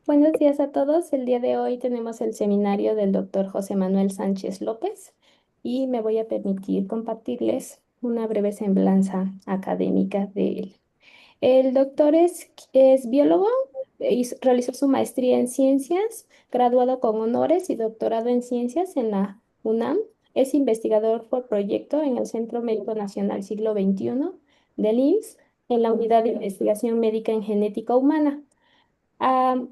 Buenos días a todos. El día de hoy tenemos el seminario del doctor José Manuel Sánchez López y me voy a permitir compartirles una breve semblanza académica de él. El doctor es biólogo, realizó su maestría en ciencias, graduado con honores y doctorado en ciencias en la UNAM. Es investigador por proyecto en el Centro Médico Nacional Siglo XXI del IMSS, en la Unidad de Investigación Médica en Genética Humana. Ah,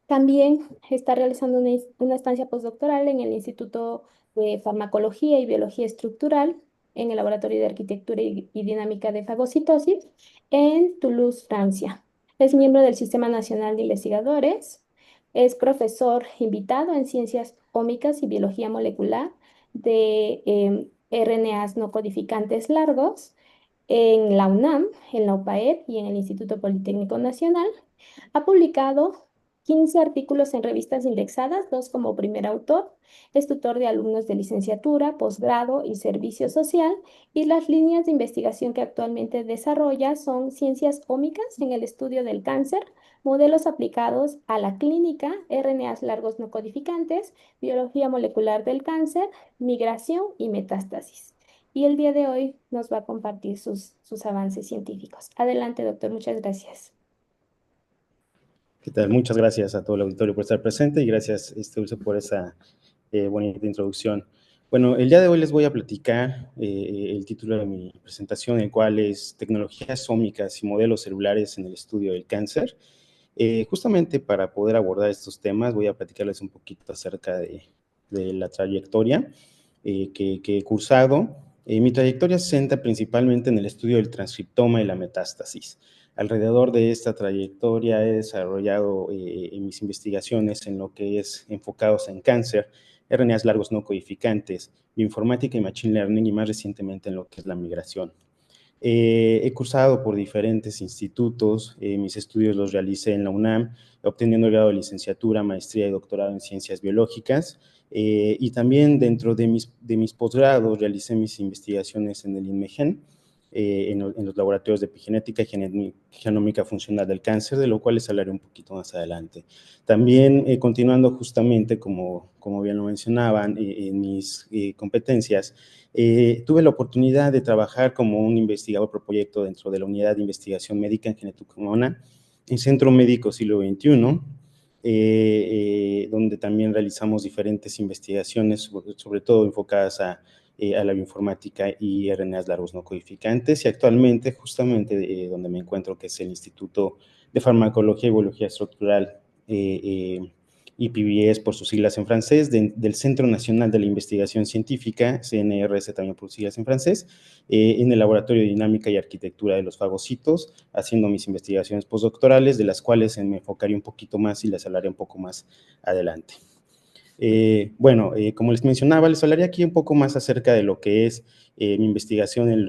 También está realizando una estancia postdoctoral en el Instituto de Farmacología y Biología Estructural en el Laboratorio de Arquitectura y Dinámica de Fagocitosis en Toulouse, Francia. Es miembro del Sistema Nacional de Investigadores. Es profesor invitado en Ciencias Ómicas y Biología Molecular de RNAs no codificantes largos en la UNAM, en la UPAEP y en el Instituto Politécnico Nacional. Ha publicado 15 artículos en revistas indexadas, dos como primer autor. Es tutor de alumnos de licenciatura, posgrado y servicio social. Y las líneas de investigación que actualmente desarrolla son ciencias ómicas en el estudio del cáncer, modelos aplicados a la clínica, RNAs largos no codificantes, biología molecular del cáncer, migración y metástasis. Y el día de hoy nos va a compartir sus avances científicos. Adelante, doctor. Muchas gracias. ¿Qué tal? Muchas gracias a todo el auditorio por estar presente y gracias, Dulce, por esa bonita introducción. Bueno, el día de hoy les voy a platicar el título de mi presentación, el cual es Tecnologías ómicas y modelos celulares en el estudio del cáncer. Justamente para poder abordar estos temas, voy a platicarles un poquito acerca de la trayectoria que he cursado. Mi trayectoria se centra principalmente en el estudio del transcriptoma y la metástasis. Alrededor de esta trayectoria he desarrollado mis investigaciones en lo que es enfocados en cáncer, RNAs largos no codificantes, bioinformática y machine learning, y más recientemente en lo que es la migración. He cursado por diferentes institutos, mis estudios los realicé en la UNAM, obteniendo el grado de licenciatura, maestría y doctorado en ciencias biológicas, y también dentro de mis posgrados realicé mis investigaciones en el INMEGEN, en los laboratorios de epigenética y genómica funcional del cáncer, de lo cual les hablaré un poquito más adelante. También, continuando justamente, como bien lo mencionaban, en mis competencias, tuve la oportunidad de trabajar como un investigador por proyecto dentro de la Unidad de Investigación Médica en Genética Humana, en Centro Médico Siglo XXI, donde también realizamos diferentes investigaciones, sobre todo enfocadas a la bioinformática y RNAs largos no codificantes, y actualmente justamente donde me encuentro, que es el Instituto de Farmacología y Biología Estructural, IPBES por sus siglas en francés, del Centro Nacional de la Investigación Científica, CNRS también por sus siglas en francés, en el Laboratorio de Dinámica y Arquitectura de los Fagocitos, haciendo mis investigaciones postdoctorales, de las cuales me enfocaré un poquito más y les hablaré un poco más adelante. Como les mencionaba, les hablaré aquí un poco más acerca de lo que es mi investigación en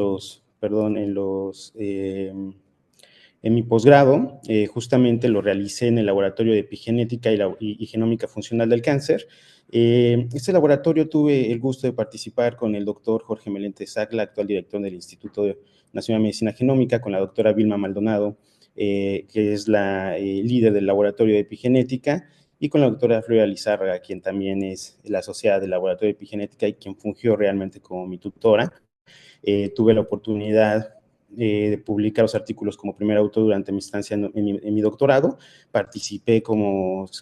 mi posgrado. Justamente lo realicé en el Laboratorio de Epigenética y Genómica Funcional del Cáncer. Este laboratorio tuve el gusto de participar con el doctor Jorge Meléndez Sacla, actual director del Instituto Nacional de Medicina Genómica, con la doctora Vilma Maldonado, que es la líder del Laboratorio de Epigenética, y con la doctora Flora Lizárraga, quien también es la asociada del Laboratorio de Epigenética y quien fungió realmente como mi tutora. Tuve la oportunidad de publicar los artículos como primer autor durante mi estancia en mi doctorado. Participé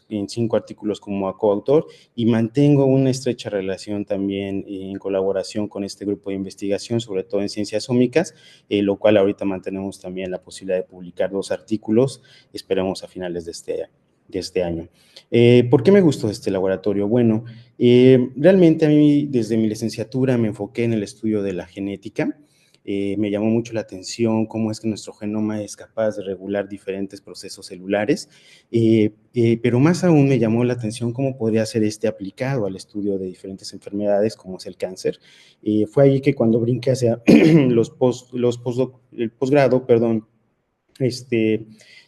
en 5 artículos como coautor y mantengo una estrecha relación también en colaboración con este grupo de investigación, sobre todo en ciencias ómicas, lo cual ahorita mantenemos también la posibilidad de publicar 2 artículos, esperamos a finales de este año. ¿Por qué me gustó este laboratorio? Bueno, realmente a mí desde mi licenciatura me enfoqué en el estudio de la genética. Me llamó mucho la atención cómo es que nuestro genoma es capaz de regular diferentes procesos celulares, pero más aún me llamó la atención cómo podría ser aplicado al estudio de diferentes enfermedades como es el cáncer. Fue ahí que cuando brinqué hacia el posgrado, este,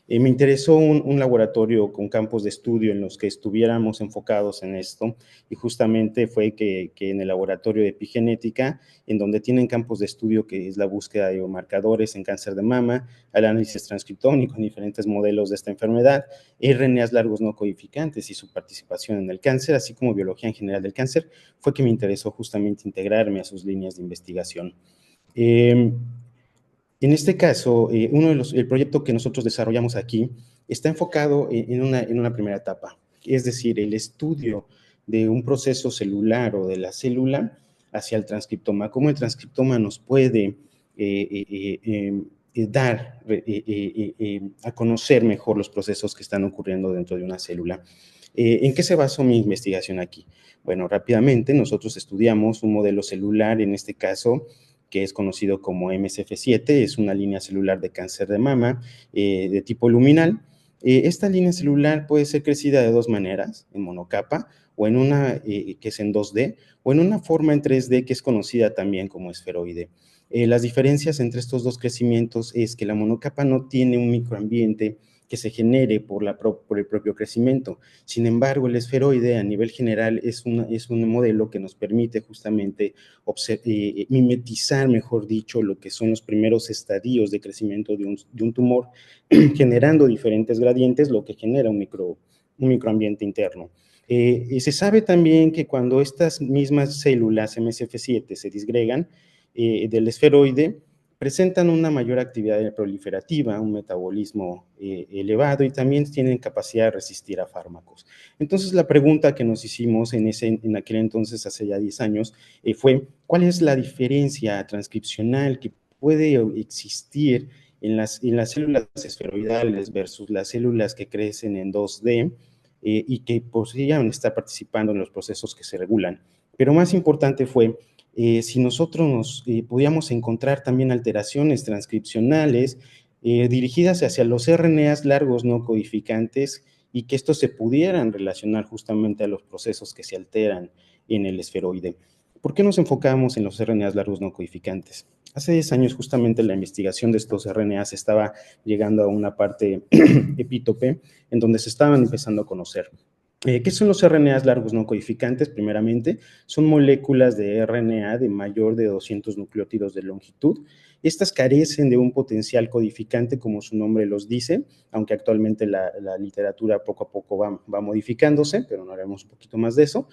me interesó un laboratorio con campos de estudio en los que estuviéramos enfocados en esto, y justamente fue que en el laboratorio de epigenética, en donde tienen campos de estudio que es la búsqueda de biomarcadores en cáncer de mama, el análisis transcriptómico en diferentes modelos de esta enfermedad, RNAs largos no codificantes y su participación en el cáncer, así como biología en general del cáncer, fue que me interesó justamente integrarme a sus líneas de investigación. En este caso, el proyecto que nosotros desarrollamos aquí está enfocado en una primera etapa, es decir, el estudio de un proceso celular o de la célula hacia el transcriptoma, cómo el transcriptoma nos puede dar a conocer mejor los procesos que están ocurriendo dentro de una célula. ¿En qué se basó mi investigación aquí? Bueno, rápidamente nosotros estudiamos un modelo celular, en este caso, que es conocido como MSF7, es una línea celular de cáncer de mama de tipo luminal. Esta línea celular puede ser crecida de dos maneras, en monocapa, o en una que es en 2D, o en una forma en 3D que es conocida también como esferoide. Las diferencias entre estos dos crecimientos es que la monocapa no tiene un microambiente que se genere por el propio crecimiento. Sin embargo, el esferoide a nivel general es un modelo que nos permite justamente mimetizar, mejor dicho, lo que son los primeros estadios de crecimiento de un tumor, generando diferentes gradientes, lo que genera un microambiente interno. Y se sabe también que cuando estas mismas células MSF7 se disgregan del esferoide, presentan una mayor actividad proliferativa, un metabolismo elevado y también tienen capacidad de resistir a fármacos. Entonces, la pregunta que nos hicimos en aquel entonces, hace ya 10 años, fue, ¿cuál es la diferencia transcripcional que puede existir en las células esferoidales versus las células que crecen en 2D y que podrían estar participando en los procesos que se regulan? Pero más importante fue si nosotros podíamos encontrar también alteraciones transcripcionales dirigidas hacia los RNAs largos no codificantes y que estos se pudieran relacionar justamente a los procesos que se alteran en el esferoide. ¿Por qué nos enfocamos en los RNAs largos no codificantes? Hace 10 años justamente la investigación de estos RNAs estaba llegando a una parte epítope en donde se estaban empezando a conocer. ¿Qué son los RNAs largos no codificantes? Primeramente, son moléculas de RNA de mayor de 200 nucleótidos de longitud. Estas carecen de un potencial codificante, como su nombre los dice, aunque actualmente la literatura poco a poco va modificándose, pero no haremos un poquito más de eso.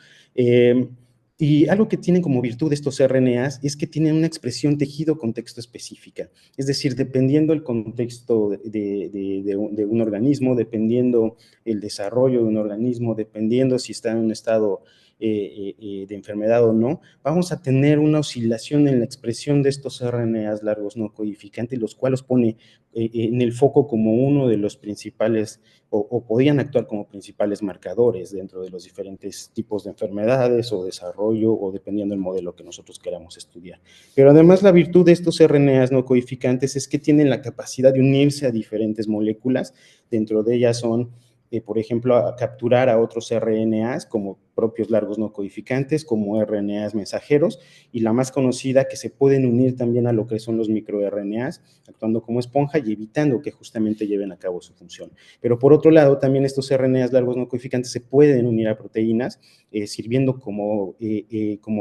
Y algo que tienen como virtud estos RNAs es que tienen una expresión tejido-contexto específica. Es decir, dependiendo el contexto de un organismo, dependiendo el desarrollo de un organismo, dependiendo si está en un estado de enfermedad o no, vamos a tener una oscilación en la expresión de estos RNAs largos no codificantes, los cuales pone en el foco como uno de los principales o podían actuar como principales marcadores dentro de los diferentes tipos de enfermedades o desarrollo o dependiendo del modelo que nosotros queramos estudiar. Pero además la virtud de estos RNAs no codificantes es que tienen la capacidad de unirse a diferentes moléculas, dentro de ellas son por ejemplo, a capturar a otros RNAs como propios largos no codificantes, como RNAs mensajeros, y la más conocida que se pueden unir también a lo que son los microRNAs, actuando como esponja y evitando que justamente lleven a cabo su función. Pero por otro lado, también estos RNAs largos no codificantes se pueden unir a proteínas, sirviendo como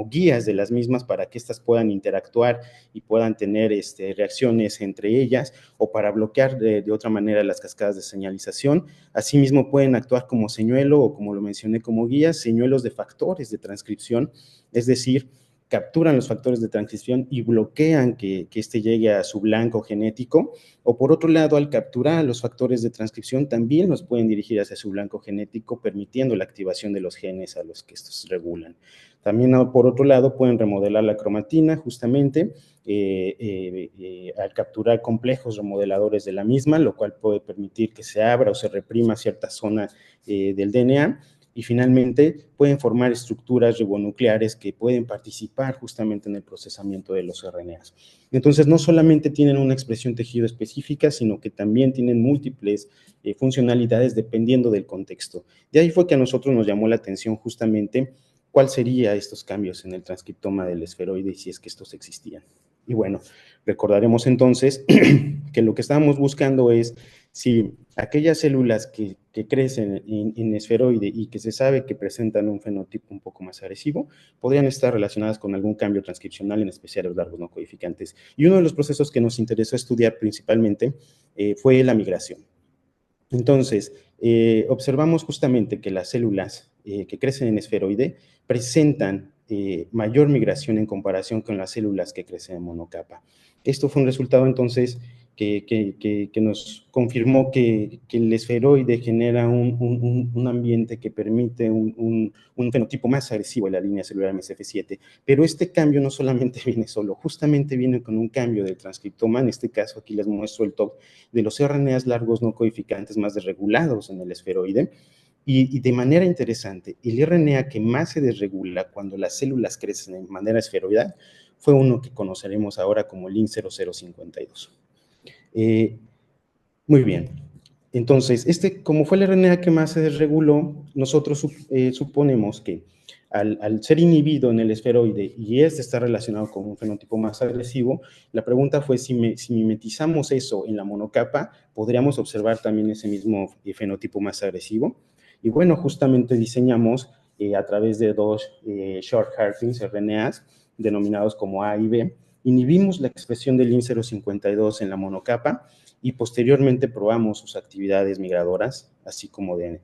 guías de las mismas para que éstas puedan interactuar y puedan tener reacciones entre ellas, o para bloquear de otra manera las cascadas de señalización. Asimismo, pueden actuar como señuelo o, como lo mencioné, como guías, señuelos de factores de transcripción, es decir, capturan los factores de transcripción y bloquean que éste llegue a su blanco genético, o por otro lado, al capturar los factores de transcripción, también los pueden dirigir hacia su blanco genético, permitiendo la activación de los genes a los que estos regulan. También, por otro lado, pueden remodelar la cromatina, justamente, al capturar complejos remodeladores de la misma, lo cual puede permitir que se abra o se reprima cierta zona del DNA, y finalmente pueden formar estructuras ribonucleares que pueden participar justamente en el procesamiento de los RNAs. Entonces, no solamente tienen una expresión tejido específica, sino que también tienen múltiples funcionalidades dependiendo del contexto. De ahí fue que a nosotros nos llamó la atención justamente cuál serían estos cambios en el transcriptoma del esferoide y si es que estos existían. Y bueno, recordaremos entonces que lo que estábamos buscando es si aquellas células que crecen en esferoide y que se sabe que presentan un fenotipo un poco más agresivo, podrían estar relacionadas con algún cambio transcripcional, en especial los largos no codificantes. Y uno de los procesos que nos interesó estudiar principalmente fue la migración. Entonces, observamos justamente que las células que crecen en esferoide presentan mayor migración en comparación con las células que crecen en monocapa. Esto fue un resultado entonces que nos confirmó que el esferoide genera un ambiente que permite un fenotipo más agresivo en la línea celular MSF7, pero este cambio no solamente viene solo, justamente viene con un cambio del transcriptoma. En este caso aquí les muestro el top de los RNAs largos no codificantes más desregulados en el esferoide. Y de manera interesante, el RNA que más se desregula cuando las células crecen de manera esferoidal fue uno que conoceremos ahora como LIN0052. Muy bien. Entonces, como fue el RNA que más se desreguló, nosotros suponemos que al ser inhibido en el esferoide y este está relacionado con un fenotipo más agresivo, la pregunta fue si mimetizamos eso en la monocapa, ¿podríamos observar también ese mismo fenotipo más agresivo? Y bueno, justamente diseñamos a través de dos short hairpins RNAs, denominados como A y B, inhibimos la expresión del LIN052 en la monocapa y posteriormente probamos sus actividades migradoras, así como de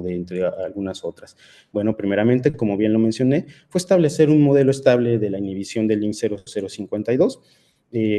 entre algunas otras. Bueno, primeramente, como bien lo mencioné, fue establecer un modelo estable de la inhibición del LIN0052,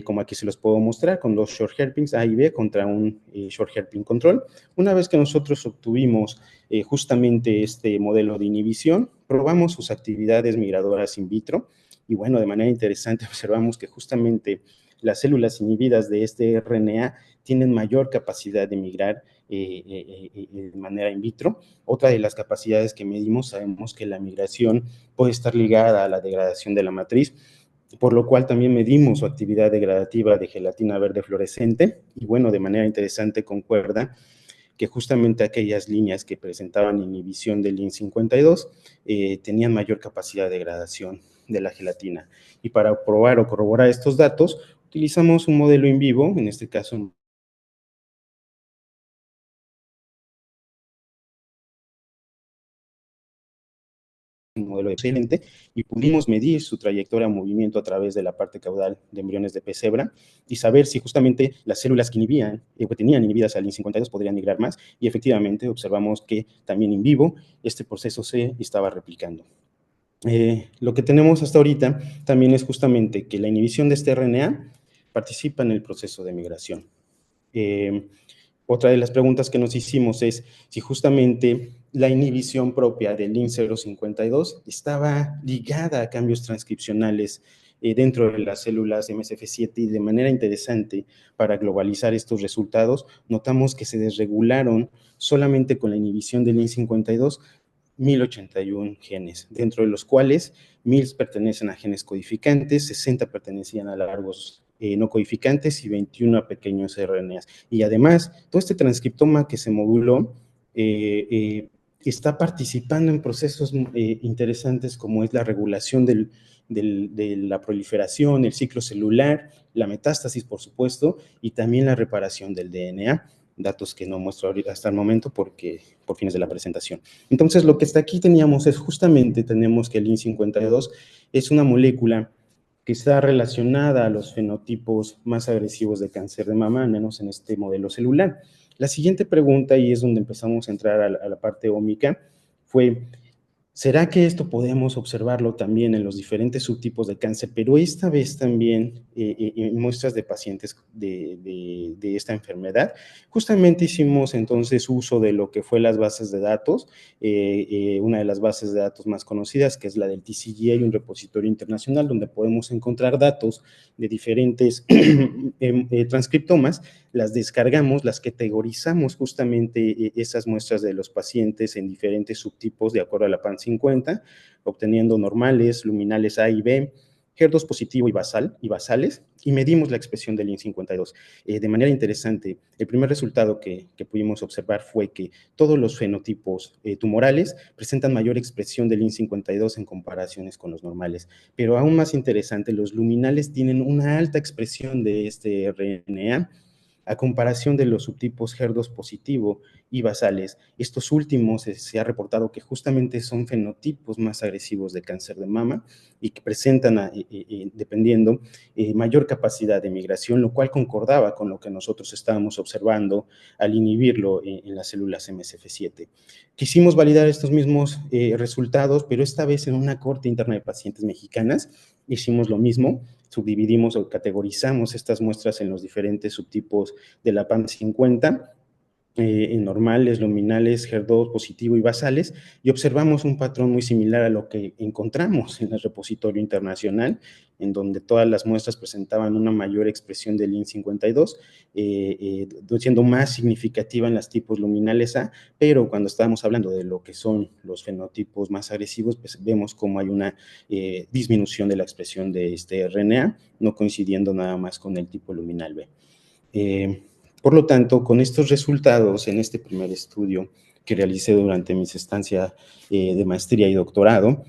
como aquí se los puedo mostrar, con dos short hairpins A y B contra un short hairpin control. Una vez que nosotros obtuvimos justamente este modelo de inhibición, probamos sus actividades migradoras in vitro, y bueno, de manera interesante observamos que justamente las células inhibidas de este RNA tienen mayor capacidad de migrar de manera in vitro. Otra de las capacidades que medimos, sabemos que la migración puede estar ligada a la degradación de la matriz, por lo cual también medimos su actividad degradativa de gelatina verde fluorescente, y bueno, de manera interesante concuerda que justamente aquellas líneas que presentaban inhibición del LIN52 tenían mayor capacidad de degradación de la gelatina. Y para probar o corroborar estos datos, utilizamos un modelo in vivo, en este caso un modelo excelente, y pudimos medir su trayectoria de movimiento a través de la parte caudal de embriones de pez cebra y saber si justamente las células que inhibían, que tenían inhibidas al LIN52 podrían migrar más, y efectivamente observamos que también in vivo este proceso se estaba replicando. Lo que tenemos hasta ahorita también es justamente que la inhibición de este RNA participa en el proceso de migración. Otra de las preguntas que nos hicimos es si justamente la inhibición propia del LIN052 estaba ligada a cambios transcripcionales dentro de las células MSF7, y de manera interesante, para globalizar estos resultados, notamos que se desregularon solamente con la inhibición del LIN52 1081 genes, dentro de los cuales 1000 pertenecen a genes codificantes, 60 pertenecían a largos no codificantes y 21 a pequeños RNAs. Y además, todo este transcriptoma que se moduló está participando en procesos interesantes, como es la regulación de la proliferación, el ciclo celular, la metástasis, por supuesto, y también la reparación del DNA, datos que no muestro hasta el momento por fines de la presentación. Entonces, lo que está aquí teníamos es justamente, tenemos que el LIN52 es una molécula que está relacionada a los fenotipos más agresivos de cáncer de mama, al menos en este modelo celular. La siguiente pregunta, y es donde empezamos a entrar a la parte ómica, fue: ¿será que esto podemos observarlo también en los diferentes subtipos de cáncer, pero esta vez también en muestras de pacientes de esta enfermedad? Justamente hicimos entonces uso de lo que fue las bases de datos, una de las bases de datos más conocidas, que es la del TCGA, un repositorio internacional donde podemos encontrar datos de diferentes transcriptomas. Las descargamos, las categorizamos justamente esas muestras de los pacientes en diferentes subtipos de acuerdo a la PAN 50, obteniendo normales, luminales A y B, HER2 positivo y basales, y medimos la expresión del LIN52. De manera interesante, el primer resultado que pudimos observar fue que todos los fenotipos tumorales presentan mayor expresión del LIN52 en comparaciones con los normales, pero aún más interesante, los luminales tienen una alta expresión de este RNA, a comparación de los subtipos HER2 positivo y basales. Estos últimos se ha reportado que justamente son fenotipos más agresivos de cáncer de mama y que presentan, dependiendo, mayor capacidad de migración, lo cual concordaba con lo que nosotros estábamos observando al inhibirlo en las células MSF7. Quisimos validar estos mismos resultados, pero esta vez en una corte interna de pacientes mexicanas. Hicimos lo mismo, subdividimos o categorizamos estas muestras en los diferentes subtipos de la PAM50, en normales, luminales, HER2 positivo y basales, y observamos un patrón muy similar a lo que encontramos en el repositorio internacional, en donde todas las muestras presentaban una mayor expresión del LIN52, siendo más significativa en los tipos luminales A, pero cuando estábamos hablando de lo que son los fenotipos más agresivos, pues vemos cómo hay una disminución de la expresión de este RNA, no coincidiendo nada más con el tipo luminal B. Por lo tanto, con estos resultados en este primer estudio que realicé durante mis estancias de maestría y doctorado,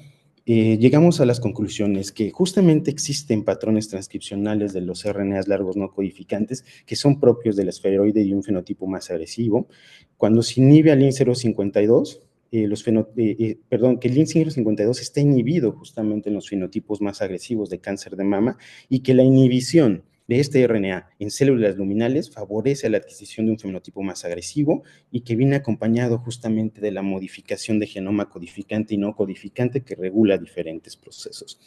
llegamos a las conclusiones que justamente existen patrones transcripcionales de los RNAs largos no codificantes que son propios del esferoide y un fenotipo más agresivo. Cuando se inhibe al LIN052, que el LIN052 está inhibido justamente en los fenotipos más agresivos de cáncer de mama y que la inhibición de este RNA en células luminales favorece la adquisición de un fenotipo más agresivo y que viene acompañado justamente de la modificación de genoma codificante y no codificante que regula diferentes procesos.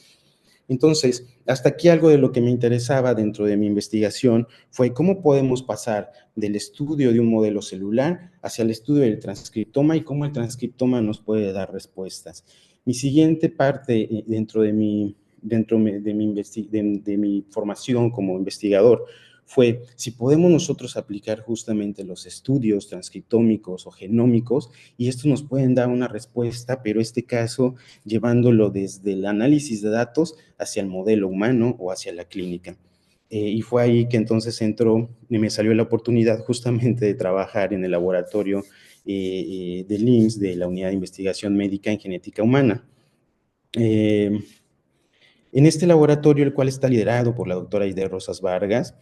Entonces, hasta aquí algo de lo que me interesaba dentro de mi investigación fue cómo podemos pasar del estudio de un modelo celular hacia el estudio del transcriptoma y cómo el transcriptoma nos puede dar respuestas. Mi siguiente parte dentro de mi formación como investigador fue si podemos nosotros aplicar justamente los estudios transcriptómicos o genómicos y esto nos pueden dar una respuesta, pero este caso llevándolo desde el análisis de datos hacia el modelo humano o hacia la clínica. Y fue ahí que entonces entró y me salió la oportunidad justamente de trabajar en el laboratorio del IMSS, de la Unidad de Investigación Médica en Genética Humana. En este laboratorio, el cual está liderado por la doctora Aide Rosas Vargas,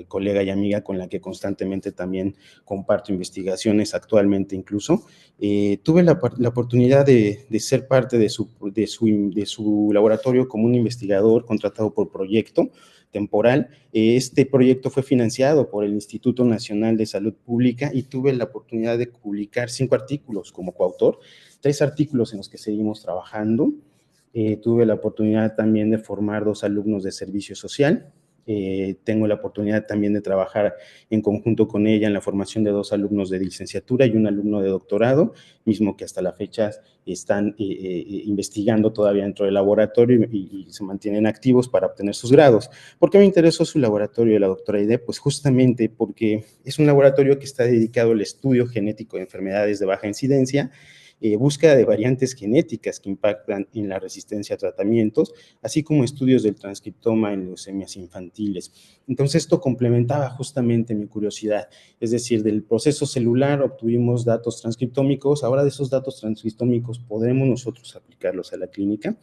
colega y amiga con la que constantemente también comparto investigaciones actualmente incluso, tuve la oportunidad de ser parte de su laboratorio como un investigador contratado por proyecto temporal. Este proyecto fue financiado por el Instituto Nacional de Salud Pública y tuve la oportunidad de publicar 5 artículos como coautor, 3 artículos en los que seguimos trabajando. Tuve la oportunidad también de formar 2 alumnos de servicio social. Tengo la oportunidad también de trabajar en conjunto con ella en la formación de 2 alumnos de licenciatura y un alumno de doctorado, mismo que hasta la fecha están investigando todavía dentro del laboratorio y se mantienen activos para obtener sus grados. ¿Por qué me interesó su laboratorio de la doctora Aide? Pues justamente porque es un laboratorio que está dedicado al estudio genético de enfermedades de baja incidencia, búsqueda de variantes genéticas que impactan en la resistencia a tratamientos, así como estudios del transcriptoma en leucemias infantiles. Entonces, esto complementaba justamente mi curiosidad, es decir, del proceso celular obtuvimos datos transcriptómicos, ahora de esos datos transcriptómicos podremos nosotros aplicarlos a la clínica.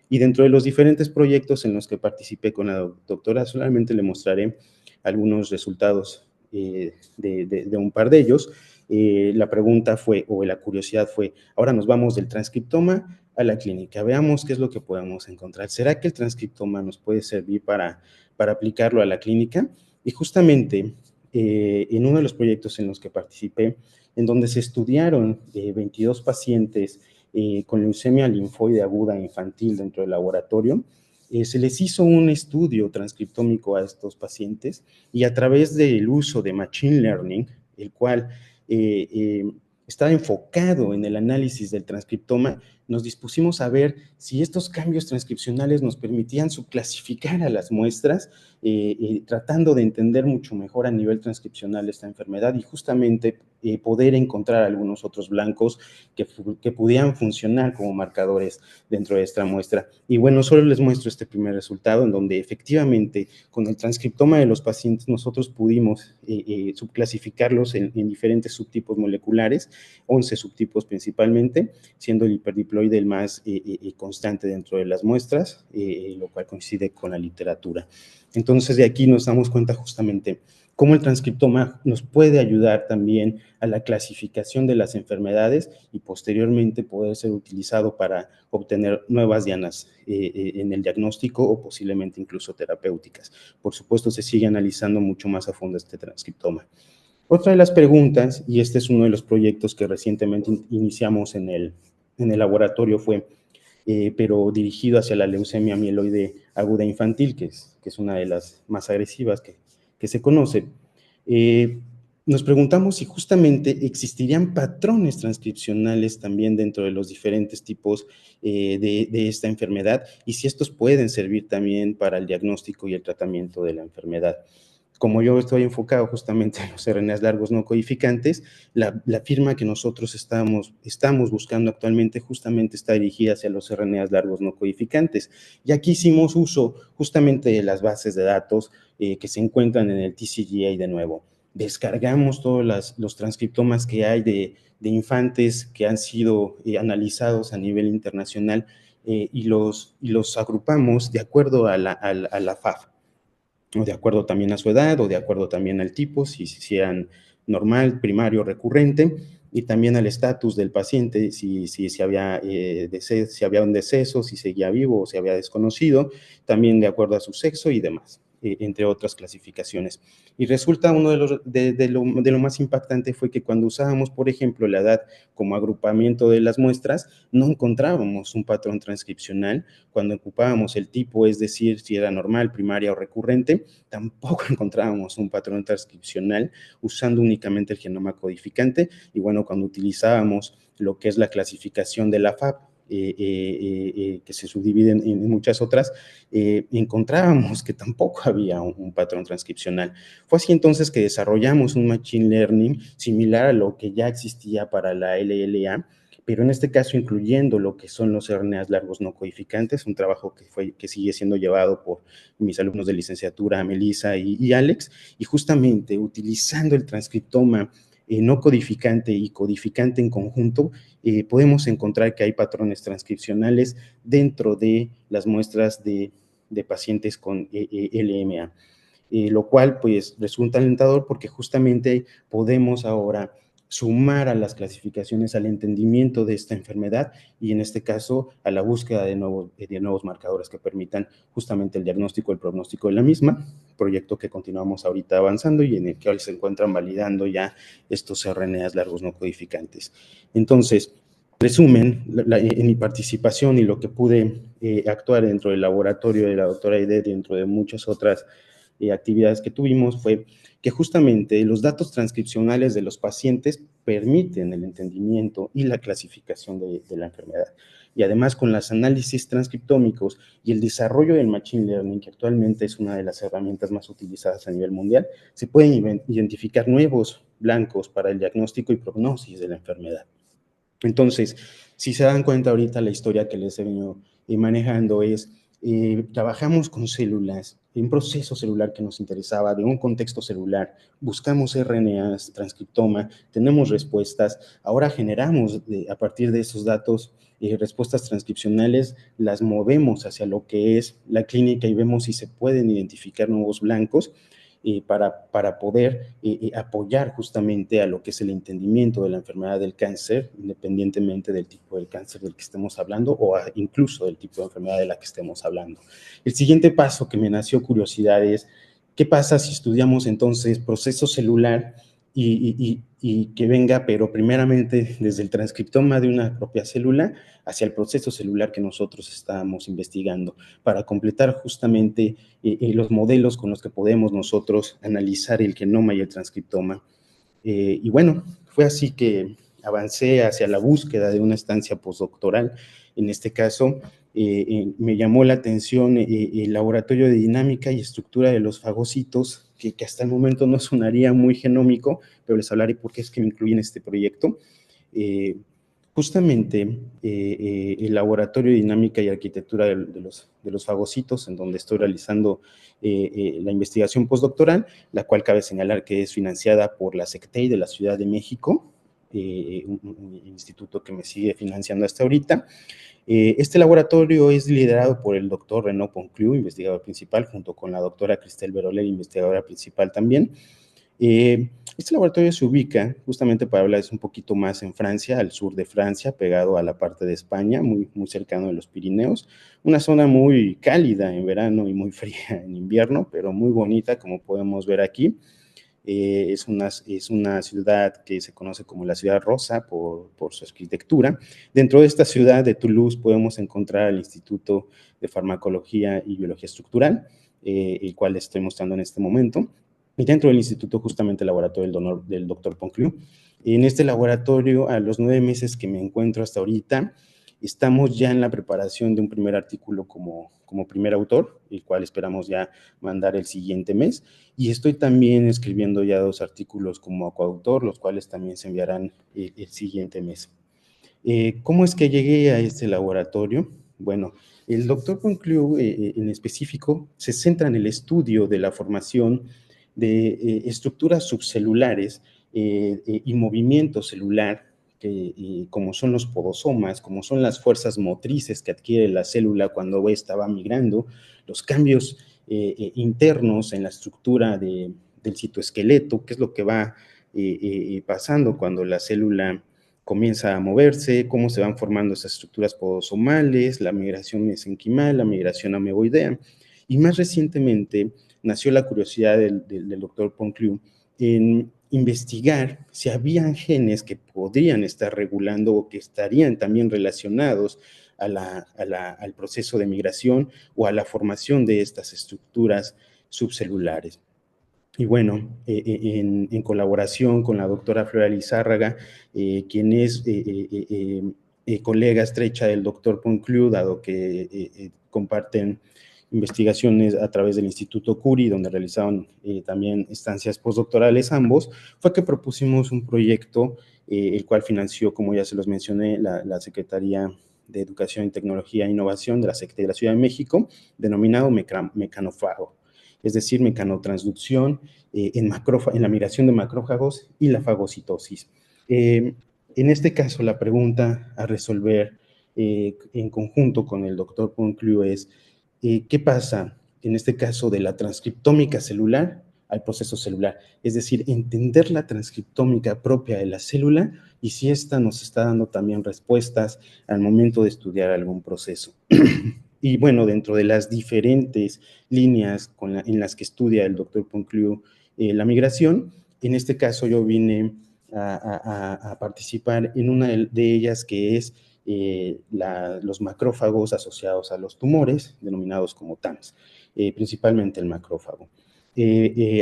Y dentro de los diferentes proyectos en los que participé con la doctora, solamente le mostraré algunos resultados de un par de ellos. La pregunta fue, o la curiosidad fue, ahora nos vamos del transcriptoma a la clínica, veamos qué es lo que podemos encontrar. ¿Será que el transcriptoma nos puede servir para aplicarlo a la clínica? Y justamente en uno de los proyectos en los que participé, en donde se estudiaron 22 pacientes con leucemia linfoide aguda infantil dentro del laboratorio, se les hizo un estudio transcriptómico a estos pacientes y a través del uso de Machine Learning, el cual estaba enfocado en el análisis del transcriptoma, nos dispusimos a ver si estos cambios transcripcionales nos permitían subclasificar a las muestras tratando de entender mucho mejor a nivel transcripcional esta enfermedad y justamente poder encontrar algunos otros blancos que pudieran funcionar como marcadores dentro de esta muestra. Y bueno, solo les muestro este primer resultado en donde efectivamente con el transcriptoma de los pacientes nosotros pudimos subclasificarlos en diferentes subtipos moleculares, 11 subtipos principalmente, siendo el hiperdiploide el más constante dentro de las muestras, lo cual coincide con la literatura. Entonces de aquí nos damos cuenta justamente cómo el transcriptoma nos puede ayudar también a la clasificación de las enfermedades y posteriormente poder ser utilizado para obtener nuevas dianas en el diagnóstico o posiblemente incluso terapéuticas. Por supuesto, se sigue analizando mucho más a fondo este transcriptoma. Otra de las preguntas, y este es uno de los proyectos que recientemente iniciamos en el laboratorio, fue pero dirigido hacia la leucemia mieloide aguda infantil, que es una de las más agresivas que se conoce. Nos preguntamos si justamente existirían patrones transcripcionales también dentro de los diferentes tipos de esta enfermedad y si estos pueden servir también para el diagnóstico y el tratamiento de la enfermedad. Como yo estoy enfocado justamente en los RNAs largos no codificantes, la firma que nosotros estamos buscando actualmente justamente está dirigida hacia los RNAs largos no codificantes. Y aquí hicimos uso justamente de las bases de datos que se encuentran en el TCGA de nuevo. Descargamos todos los transcriptomas que hay de infantes que han sido analizados a nivel internacional y los agrupamos de acuerdo a la FAF, o de acuerdo también a su edad, o de acuerdo también al tipo, si eran normal, primario, recurrente, y también al estatus del paciente, si había si había un deceso, si seguía vivo o si había desconocido, también de acuerdo a su sexo y demás, entre otras clasificaciones. Y resulta uno de lo más impactante fue que cuando usábamos, por ejemplo, la edad como agrupamiento de las muestras, no encontrábamos un patrón transcripcional. Cuando ocupábamos el tipo, es decir, si era normal, primaria o recurrente, tampoco encontrábamos un patrón transcripcional usando únicamente el genoma codificante. Y bueno, cuando utilizábamos lo que es la clasificación de la FAP, que se subdividen en muchas otras, encontrábamos que tampoco había un patrón transcripcional. Fue así entonces que desarrollamos un machine learning similar a lo que ya existía para la LLA, pero en este caso incluyendo lo que son los RNAs largos no codificantes, un trabajo que sigue siendo llevado por mis alumnos de licenciatura, Melissa y Alex, y justamente utilizando el transcriptoma no codificante y codificante en conjunto, podemos encontrar que hay patrones transcripcionales dentro de las muestras de pacientes con LMA, lo cual pues resulta alentador porque justamente podemos ahora sumar a las clasificaciones al entendimiento de esta enfermedad y en este caso a la búsqueda de nuevos marcadores que permitan justamente el diagnóstico y el pronóstico de la misma, proyecto que continuamos ahorita avanzando y en el que hoy se encuentran validando ya estos RNAs largos no codificantes. Entonces, resumen, en mi participación y lo que pude actuar dentro del laboratorio de la doctora Aide, dentro de muchas otras actividades que tuvimos, fue que justamente los datos transcripcionales de los pacientes permiten el entendimiento y la clasificación de la enfermedad. Y además con los análisis transcriptómicos y el desarrollo del Machine Learning, que actualmente es una de las herramientas más utilizadas a nivel mundial, se pueden identificar nuevos blancos para el diagnóstico y prognosis de la enfermedad. Entonces, si se dan cuenta ahorita la historia que les he venido manejando es, trabajamos con células, un proceso celular que nos interesaba, de un contexto celular, buscamos RNAs, transcriptoma, tenemos respuestas, ahora generamos a partir de esos datos respuestas transcripcionales, las movemos hacia lo que es la clínica y vemos si se pueden identificar nuevos blancos para poder apoyar justamente a lo que es el entendimiento de la enfermedad del cáncer, independientemente del tipo de cáncer del que estemos hablando o incluso del tipo de enfermedad de la que estemos hablando. El siguiente paso que me nació curiosidad es, ¿qué pasa si estudiamos entonces proceso celular y que venga, pero primeramente desde el transcriptoma de una propia célula hacia el proceso celular que nosotros estábamos investigando, para completar justamente los modelos con los que podemos nosotros analizar el genoma y el transcriptoma? Y bueno, fue así que avancé hacia la búsqueda de una estancia postdoctoral, en este caso me llamó la atención el laboratorio de dinámica y estructura de los fagocitos, que hasta el momento no sonaría muy genómico, pero les hablaré por qué es que me incluí en este proyecto. Justamente el laboratorio de dinámica y arquitectura de los fagocitos, en donde estoy realizando la investigación postdoctoral, la cual cabe señalar que es financiada por la SECTEI de la Ciudad de México, un instituto que me sigue financiando hasta ahorita. Este laboratorio es liderado por el doctor Renaud Poncliu, investigador principal, junto con la doctora Cristel Veroler, investigadora principal también. Este laboratorio se ubica, justamente para hablarles un poquito más, en Francia, al sur de Francia, pegado a la parte de España, muy, muy cercano de los Pirineos, una zona muy cálida en verano y muy fría en invierno, pero muy bonita, como podemos ver aquí. Es una ciudad que se conoce como la Ciudad Rosa por su arquitectura. Dentro de esta ciudad de Toulouse podemos encontrar el Instituto de Farmacología y Biología Estructural, el cual estoy mostrando en este momento. Y dentro del instituto, justamente el laboratorio del doctor Poncliu. En este laboratorio, a los 9 meses que me encuentro hasta ahorita, estamos ya en la preparación de un primer artículo como primer autor, el cual esperamos ya mandar el siguiente mes. Y estoy también escribiendo ya 2 artículos como coautor, los cuales también se enviarán el siguiente mes. ¿Cómo es que llegué a este laboratorio? Bueno, el doctor Concliu en específico se centra en el estudio de la formación de estructuras subcelulares y movimiento celular, como son los podosomas, como son las fuerzas motrices que adquiere la célula cuando esta va migrando, los cambios internos en la estructura del citoesqueleto, qué es lo que va pasando cuando la célula comienza a moverse, cómo se van formando esas estructuras podosomales, la migración mesenquimal, la migración ameboidea. Y más recientemente nació la curiosidad del doctor Poncliu en investigar si habían genes que podrían estar regulando o que estarían también relacionados al proceso de migración o a la formación de estas estructuras subcelulares. Y bueno, en colaboración con la doctora Flora Lizárraga, quien es colega estrecha del doctor Poncliu, dado que comparten investigaciones a través del Instituto Curie, donde realizaron también estancias postdoctorales ambos, fue que propusimos un proyecto, el cual financió, como ya se los mencioné, la Secretaría de Educación, Tecnología e Innovación de la Secretaría de la Ciudad de México, denominado Mecanofago, es decir, mecanotransducción en la migración de macrófagos y la fagocitosis. En este caso, la pregunta a resolver en conjunto con el doctor Poncliu es, ¿qué pasa en este caso de la transcriptómica celular al proceso celular? Es decir, entender la transcriptómica propia de la célula y si esta nos está dando también respuestas al momento de estudiar algún proceso. Y bueno, dentro de las diferentes líneas en las que estudia el doctor Poncliu la migración, en este caso yo vine a participar en una de ellas, que es los macrófagos asociados a los tumores, denominados como TAMS, principalmente el macrófago.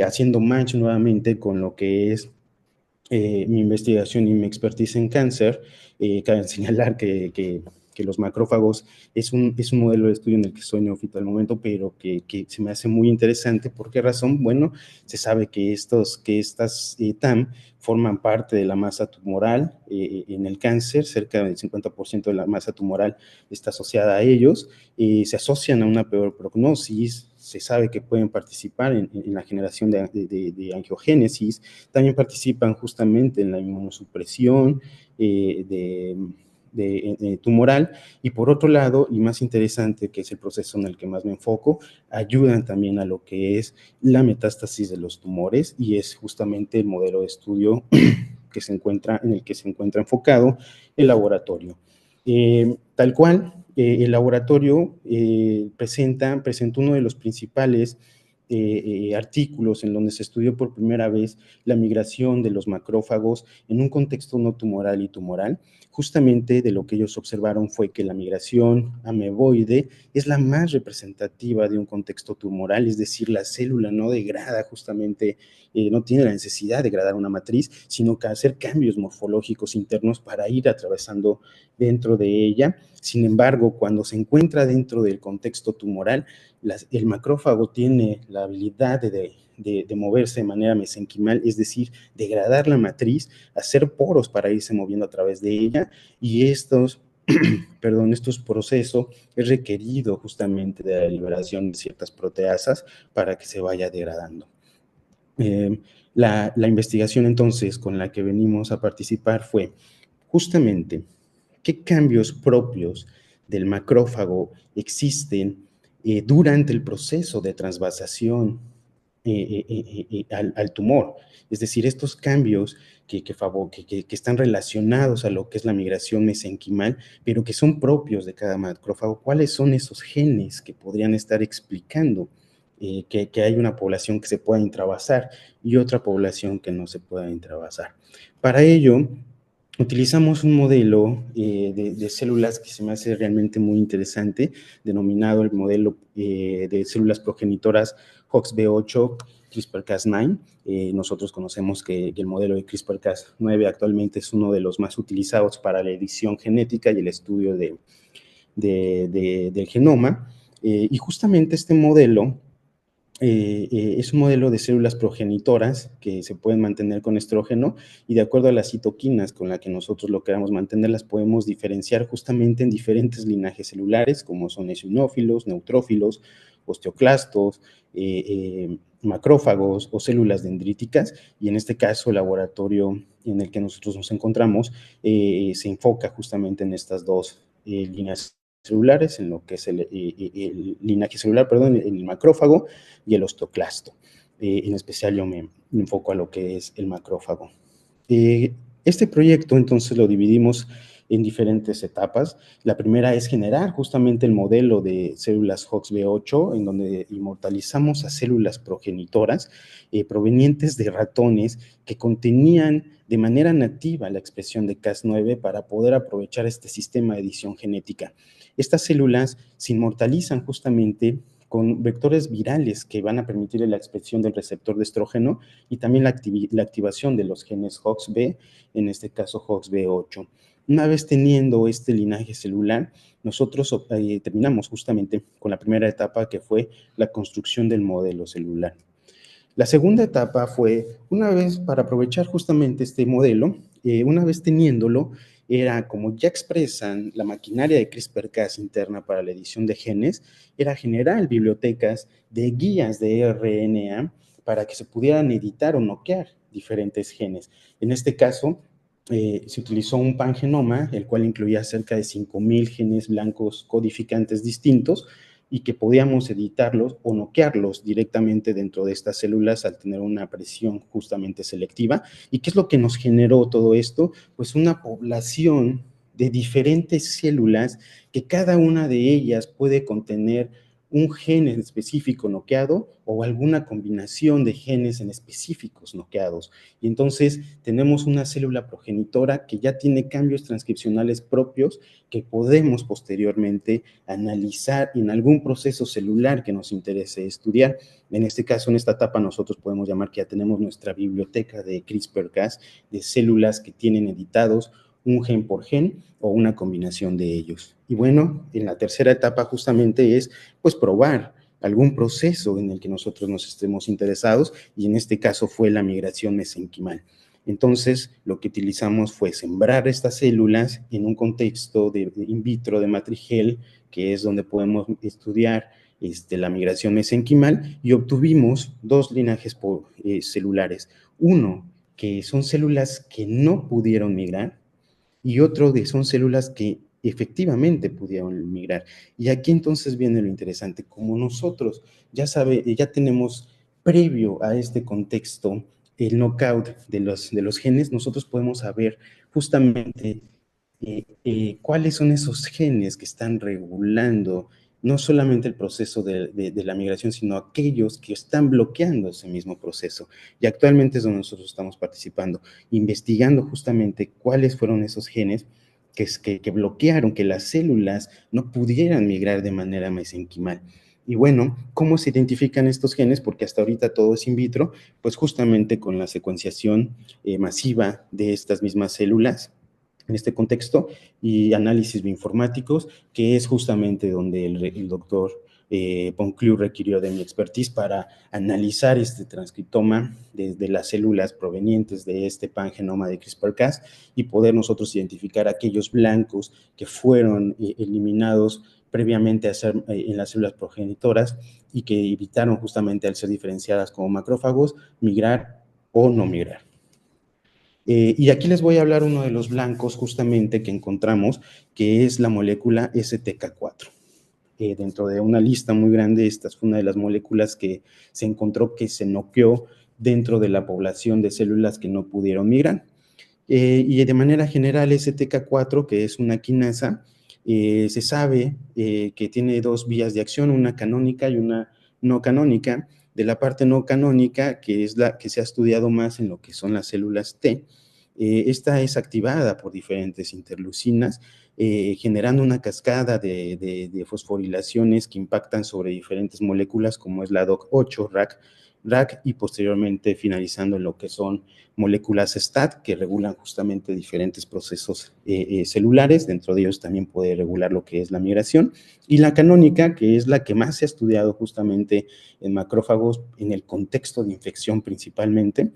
Haciendo match nuevamente con lo que es mi investigación y mi expertise en cáncer, cabe señalar que los macrófagos es un modelo de estudio en el que soy neófito al momento, pero que se me hace muy interesante. ¿Por qué razón? Bueno, se sabe que estas TAM forman parte de la masa tumoral en el cáncer, cerca del 50% de la masa tumoral está asociada a ellos, se asocian a una peor prognosis, se sabe que pueden participar en la generación de angiogénesis, también participan justamente en la inmunosupresión tumoral, y por otro lado, y más interesante, que es el proceso en el que más me enfoco, ayudan también a lo que es la metástasis de los tumores, y es justamente el modelo de estudio en el que se encuentra enfocado el laboratorio. Tal cual, el laboratorio presentó uno de los principales artículos en donde se estudió por primera vez la migración de los macrófagos en un contexto no tumoral y tumoral. Justamente de lo que ellos observaron fue que la migración ameboide es la más representativa de un contexto tumoral, es decir, la célula no degrada justamente, no tiene la necesidad de degradar una matriz, sino que hacer cambios morfológicos internos para ir atravesando dentro de ella. Sin embargo, cuando se encuentra dentro del contexto tumoral, el macrófago tiene la habilidad de moverse de manera mesenquimal, es decir, degradar la matriz, hacer poros para irse moviendo a través de ella, y estos procesos es requerido justamente de la liberación de ciertas proteasas para que se vaya degradando. La investigación entonces con la que venimos a participar fue justamente qué cambios propios del macrófago existen durante el proceso de transvasación al tumor. Es decir, estos cambios que están relacionados a lo que es la migración mesenquimal, pero que son propios de cada macrófago. ¿Cuáles son esos genes que podrían estar explicando que hay una población que se pueda intravasar y otra población que no se pueda intravasar? Para ello, utilizamos un modelo de células que se me hace realmente muy interesante, denominado el modelo de células progenitoras HOXB8 CRISPR-Cas9. Nosotros conocemos que el modelo de CRISPR-Cas9 actualmente es uno de los más utilizados para la edición genética y el estudio del genoma. Y justamente este modelo es un modelo de células progenitoras que se pueden mantener con estrógeno, y de acuerdo a las citoquinas con las que nosotros lo queramos mantener, las podemos diferenciar justamente en diferentes linajes celulares, como son eosinófilos, neutrófilos, osteoclastos, macrófagos o células dendríticas. Y en este caso, el laboratorio en el que nosotros nos encontramos se enfoca justamente en estas dos líneas celulares, en lo que es el linaje celular, perdón, el macrófago y el osteoclasto. En especial yo me enfoco a lo que es el macrófago. Este proyecto entonces lo dividimos en diferentes etapas. La primera es generar justamente el modelo de células HOXB8, en donde inmortalizamos a células progenitoras provenientes de ratones que contenían de manera nativa la expresión de Cas9 para poder aprovechar este sistema de edición genética. Estas células se inmortalizan justamente con vectores virales que van a permitir la expresión del receptor de estrógeno y también la activación de los genes HOXB, en este caso HOXB8. Una vez teniendo este linaje celular, nosotros terminamos justamente con la primera etapa, que fue la construcción del modelo celular. La segunda etapa fue, una vez para aprovechar justamente este modelo, una vez teniéndolo, era como ya expresan la maquinaria de CRISPR-Cas interna para la edición de genes, era generar bibliotecas de guías de RNA para que se pudieran editar o noquear diferentes genes. En este caso, se utilizó un pangenoma, el cual incluía cerca de 5,000 genes blancos codificantes distintos, y que podíamos editarlos o noquearlos directamente dentro de estas células al tener una presión justamente selectiva. ¿Y qué es lo que nos generó todo esto? Pues una población de diferentes células que cada una de ellas puede contener un gen en específico noqueado o alguna combinación de genes en específicos noqueados. Y entonces tenemos una célula progenitora que ya tiene cambios transcripcionales propios que podemos posteriormente analizar en algún proceso celular que nos interese estudiar. En este caso, en esta etapa, nosotros podemos llamar que ya tenemos nuestra biblioteca de CRISPR-Cas, de células que tienen editados un gen por gen o una combinación de ellos. Y bueno, en la tercera etapa justamente es pues probar algún proceso en el que nosotros nos estemos interesados, y en este caso fue la migración mesenquimal. Entonces, lo que utilizamos fue sembrar estas células en un contexto de in vitro de matrigel, que es donde podemos estudiar la migración mesenquimal, y obtuvimos dos linajes celulares. Uno, que son células que no pudieron migrar, y otro de son células que efectivamente pudieron migrar. Y aquí entonces viene lo interesante. Como nosotros ya tenemos previo a este contexto el knockout de los genes, nosotros podemos saber justamente cuáles son esos genes que están regulando no solamente el proceso de la migración, sino aquellos que están bloqueando ese mismo proceso. Y actualmente es donde nosotros estamos participando, investigando justamente cuáles fueron esos genes que bloquearon que las células no pudieran migrar de manera mesenquimal. Y bueno, ¿cómo se identifican estos genes? Porque hasta ahorita todo es in vitro, pues justamente con la secuenciación masiva de estas mismas células en este contexto y análisis bioinformáticos, que es justamente donde el doctor Poncliu requirió de mi expertise para analizar este transcriptoma de las células provenientes de este pangenoma de CRISPR-Cas y poder nosotros identificar aquellos blancos que fueron eliminados previamente a ser, en las células progenitoras y que evitaron justamente al ser diferenciadas como macrófagos migrar o no migrar. Y aquí les voy a hablar uno de los blancos justamente que encontramos, que es la molécula STK4. Dentro de una lista muy grande, esta fue una de las moléculas que se encontró que se noqueó dentro de la población de células que no pudieron migrar. Y de manera general, STK4, que es una quinasa, se sabe que tiene dos vías de acción, una canónica y una no canónica. De la parte no canónica, que es la que se ha estudiado más en lo que son las células T, esta es activada por diferentes interleucinas, generando una cascada de fosforilaciones que impactan sobre diferentes moléculas, como es la DOC8, RAC, y posteriormente finalizando en lo que son moléculas STAT, que regulan justamente diferentes procesos celulares. Dentro de ellos también puede regular lo que es la migración. Y la canónica, que es la que más se ha estudiado justamente en macrófagos en el contexto de infección principalmente.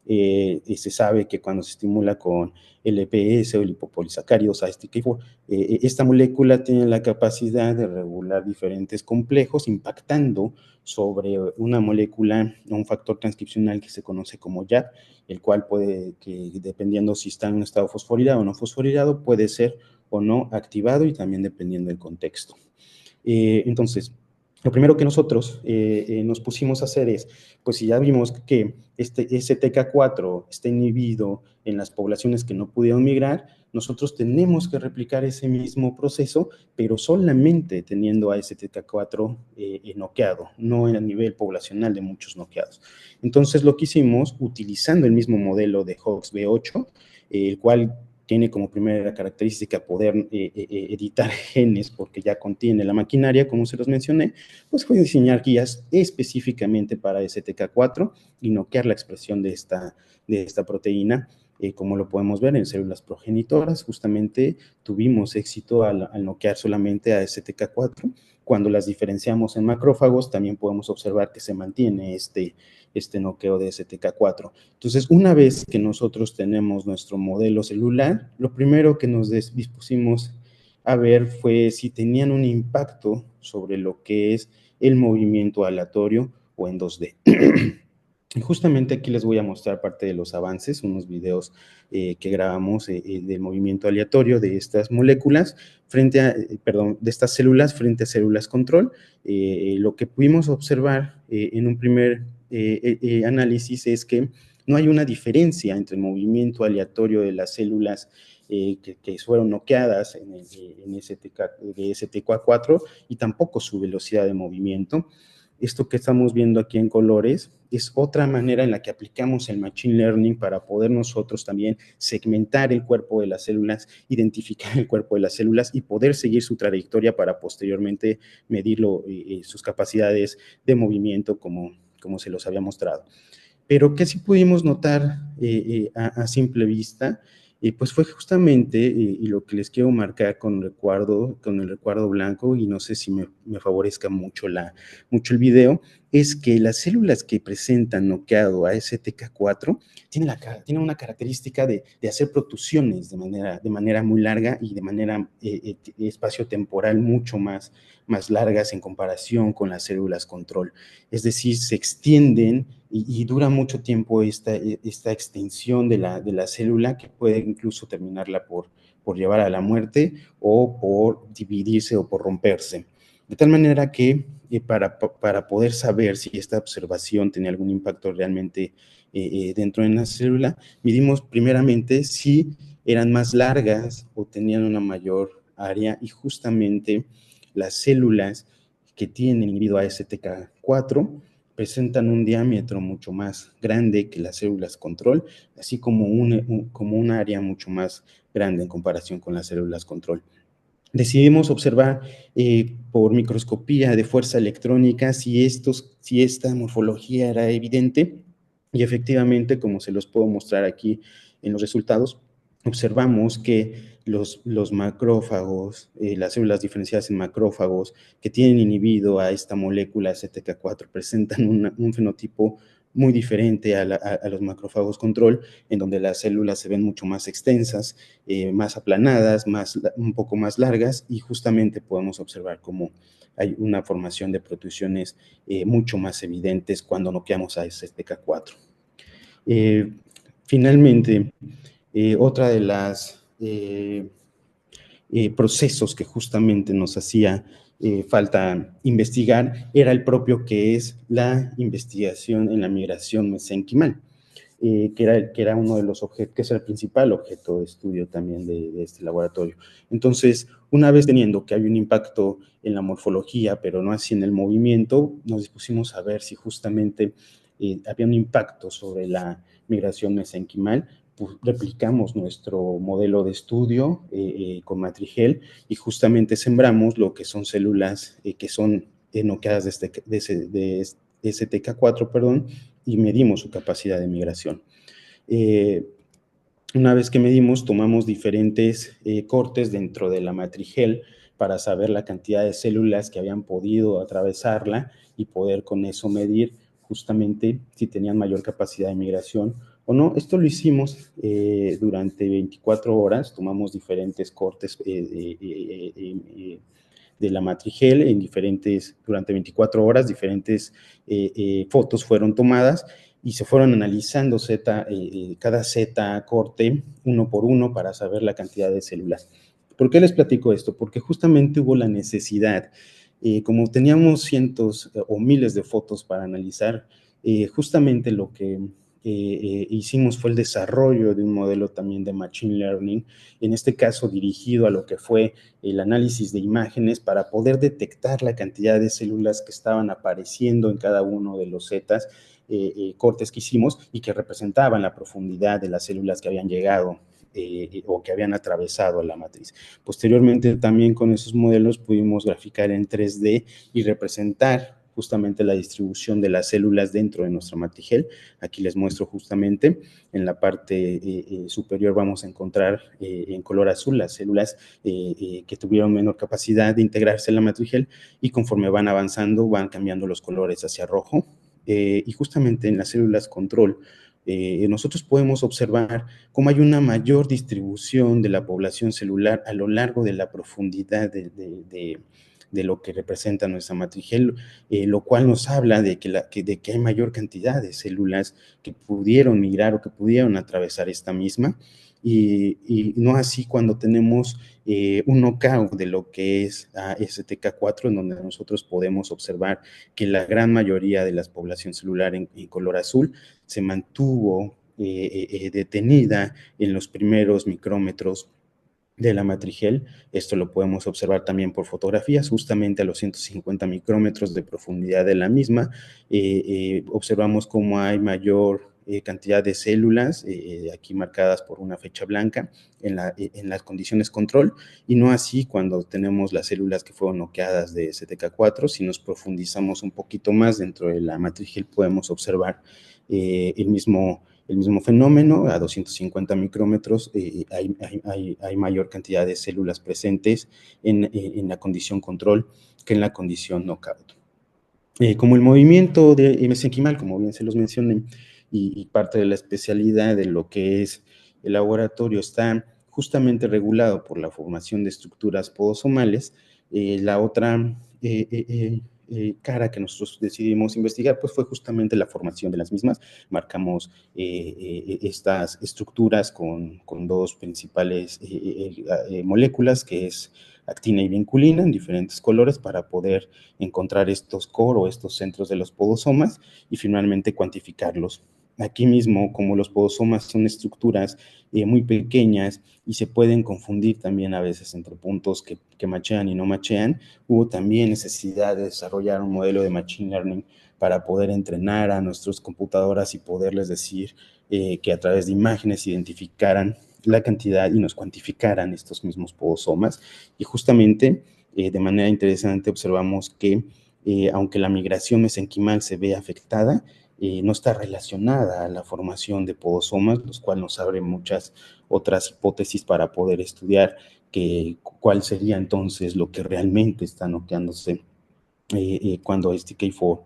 Y se sabe que cuando se estimula con LPS o lipopolisacáridos, ASTK4, esta molécula tiene la capacidad de regular diferentes complejos, impactando sobre una molécula, un factor transcripcional que se conoce como YAP, el cual puede, que dependiendo si está en un estado fosforilado o no fosforilado, puede ser o no activado y también dependiendo del contexto. Entonces, lo primero que nosotros nos pusimos a hacer es, pues si ya vimos que este STK4 está inhibido en las poblaciones que no pudieron migrar, nosotros tenemos que replicar ese mismo proceso, pero solamente teniendo a STK4 noqueado, no a nivel poblacional de muchos noqueados. Entonces lo que hicimos, utilizando el mismo modelo de Hox B8, el cual tiene como primera característica poder editar genes porque ya contiene la maquinaria, como se los mencioné, pues fue diseñar guías específicamente para STK4 y noquear la expresión de esta proteína. Como lo podemos ver en células progenitoras, justamente tuvimos éxito al noquear solamente a STK4. Cuando las diferenciamos en macrófagos, también podemos observar que se mantiene este noqueo de STK4. Entonces, una vez que nosotros tenemos nuestro modelo celular, lo primero que nos dispusimos a ver fue si tenían un impacto sobre lo que es el movimiento aleatorio o en 2D. Y justamente aquí les voy a mostrar parte de los avances, unos videos que grabamos del movimiento aleatorio de estas moléculas frente a, perdón, de estas células frente a células control. Lo que pudimos observar en un primer análisis es que no hay una diferencia entre el movimiento aleatorio de las células que fueron noqueadas en STK4 y tampoco su velocidad de movimiento. Esto que estamos viendo aquí en colores es otra manera en la que aplicamos el Machine Learning para poder nosotros también segmentar el cuerpo de las células, identificar el cuerpo de las células y poder seguir su trayectoria para posteriormente medirlo, sus capacidades de movimiento como se los había mostrado. Pero que sí pudimos notar a simple vista, pues fue justamente, y lo que les quiero marcar con el recuadro blanco, y no sé si me favorezca mucho el video, es que las células que presentan noqueado a STK4 tienen una característica de hacer protusiones de manera muy larga y de manera espacio-temporal mucho más largas en comparación con las células control. Es decir, se extienden y dura mucho tiempo esta extensión de la célula que puede incluso terminarla por llevar a la muerte o por dividirse o por romperse. De tal manera que para poder saber si esta observación tenía algún impacto realmente dentro de la célula, midimos primeramente si eran más largas o tenían una mayor área y justamente las células que tienen inhibido a STK4 presentan un diámetro mucho más grande que las células control, así como un área mucho más grande en comparación con las células control. Decidimos observar por microscopía de fuerza electrónica si esta morfología era evidente, y efectivamente, como se los puedo mostrar aquí en los resultados, observamos que los macrófagos, las células diferenciadas en macrófagos que tienen inhibido a esta molécula STK4 presentan un fenotipo muy diferente a los macrófagos control, en donde las células se ven mucho más extensas, más aplanadas, un poco más largas, y justamente podemos observar cómo hay una formación de protrusiones mucho más evidentes cuando noqueamos a STK4. Finalmente, otra de las procesos que justamente nos hacía falta investigar era el propio que es la investigación en la migración mesenquimal, que era uno de los objetos, que es el principal objeto de estudio también de este laboratorio. Entonces, una vez teniendo que hay un impacto en la morfología, pero no así en el movimiento, nos dispusimos a ver si justamente había un impacto sobre la migración mesenquimal. Pues, replicamos nuestro modelo de estudio con Matrigel, y justamente sembramos lo que son células que son noqueadas de STK4, perdón, y medimos su capacidad de migración. Una vez que medimos, tomamos diferentes cortes dentro de la Matrigel para saber la cantidad de células que habían podido atravesarla y poder con eso medir justamente si tenían mayor capacidad de migración o no. Esto lo hicimos durante 24 horas, tomamos diferentes cortes de la Matrigel durante 24 horas, diferentes fotos fueron tomadas y se fueron analizando cada Z corte uno por uno para saber la cantidad de células. ¿Por qué les platico esto? Porque justamente hubo la necesidad, como teníamos cientos o miles de fotos para analizar, justamente lo que hicimos fue el desarrollo de un modelo también de Machine Learning, en este caso dirigido a lo que fue el análisis de imágenes para poder detectar la cantidad de células que estaban apareciendo en cada uno de los zetas cortes que hicimos y que representaban la profundidad de las células que habían llegado o que habían atravesado la matriz. Posteriormente, también con esos modelos pudimos graficar en 3D y representar justamente la distribución de las células dentro de nuestra Matrigel. Aquí les muestro justamente en la parte superior vamos a encontrar en color azul las células que tuvieron menor capacidad de integrarse en la Matrigel, y conforme van avanzando van cambiando los colores hacia rojo. Y justamente en las células control, nosotros podemos observar cómo hay una mayor distribución de la población celular a lo largo de la profundidad de lo que representa nuestra Matrigel, lo cual nos habla de que hay mayor cantidad de células que pudieron migrar o que pudieron atravesar esta misma, y no así cuando tenemos un knockout de lo que es STK4, en donde nosotros podemos observar que la gran mayoría de la población celular en color azul se mantuvo detenida en los primeros micrómetros de la Matrigel. Esto lo podemos observar también por fotografías, justamente a los 150 micrómetros de profundidad de la misma. Observamos cómo hay mayor cantidad de células, aquí marcadas por una fecha blanca, en las condiciones control, y no así cuando tenemos las células que fueron noqueadas de STK4. Si nos profundizamos un poquito más dentro de la Matrigel, podemos observar el mismo fenómeno. A 250 micrómetros hay mayor cantidad de células presentes en la condición control que en la condición knockout. Como el movimiento de mesenquimal, como bien se los mencioné, y parte de la especialidad de lo que es el laboratorio está justamente regulado por la formación de estructuras podosomales, la otra cara que nosotros decidimos investigar pues fue justamente la formación de las mismas. Marcamos estas estructuras con dos principales moléculas, que es actina y vinculina, en diferentes colores, para poder encontrar estos core o estos centros de los podosomas y finalmente cuantificarlos. aquí mismo, como los podosomas son estructuras muy pequeñas y se pueden confundir también a veces entre puntos que machean y no machean, hubo también necesidad de desarrollar un modelo de Machine Learning para poder entrenar a nuestras computadoras y poderles decir que a través de imágenes identificaran la cantidad y nos cuantificaran estos mismos podosomas. Y justamente, de manera interesante, observamos que aunque la migración mesenquimal se ve afectada, no está relacionada a la formación de podosomas, los cuales nos abren muchas otras hipótesis para poder estudiar cuál sería entonces lo que realmente está noqueándose cuando este K4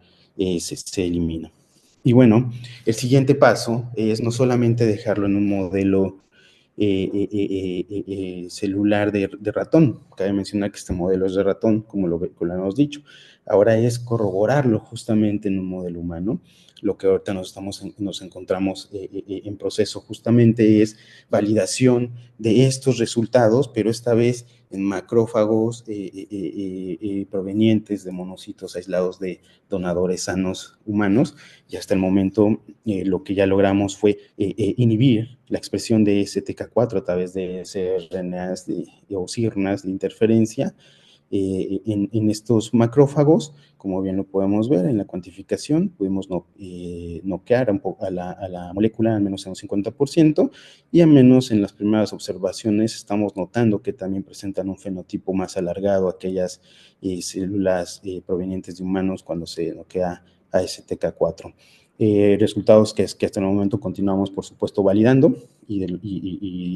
se elimina. Y bueno, el siguiente paso es no solamente dejarlo en un modelo celular de ratón. Cabe mencionar que este modelo es de ratón, como lo hemos dicho. Ahora es corroborarlo justamente en un modelo humano. Lo que ahorita nos encontramos en proceso justamente es validación de estos resultados, pero esta vez en macrófagos provenientes de monocitos aislados de donadores sanos humanos, y hasta el momento lo que ya logramos fue inhibir la expresión de STK4 a través de cRNAs o sirnas de interferencia en estos macrófagos. Como bien lo podemos ver en la cuantificación, pudimos noquear a la molécula al menos en un 50%, y al menos en las primeras observaciones estamos notando que también presentan un fenotipo más alargado aquellas células provenientes de humanos cuando se noquea a STK4. Resultados que hasta el momento continuamos, por supuesto, validando y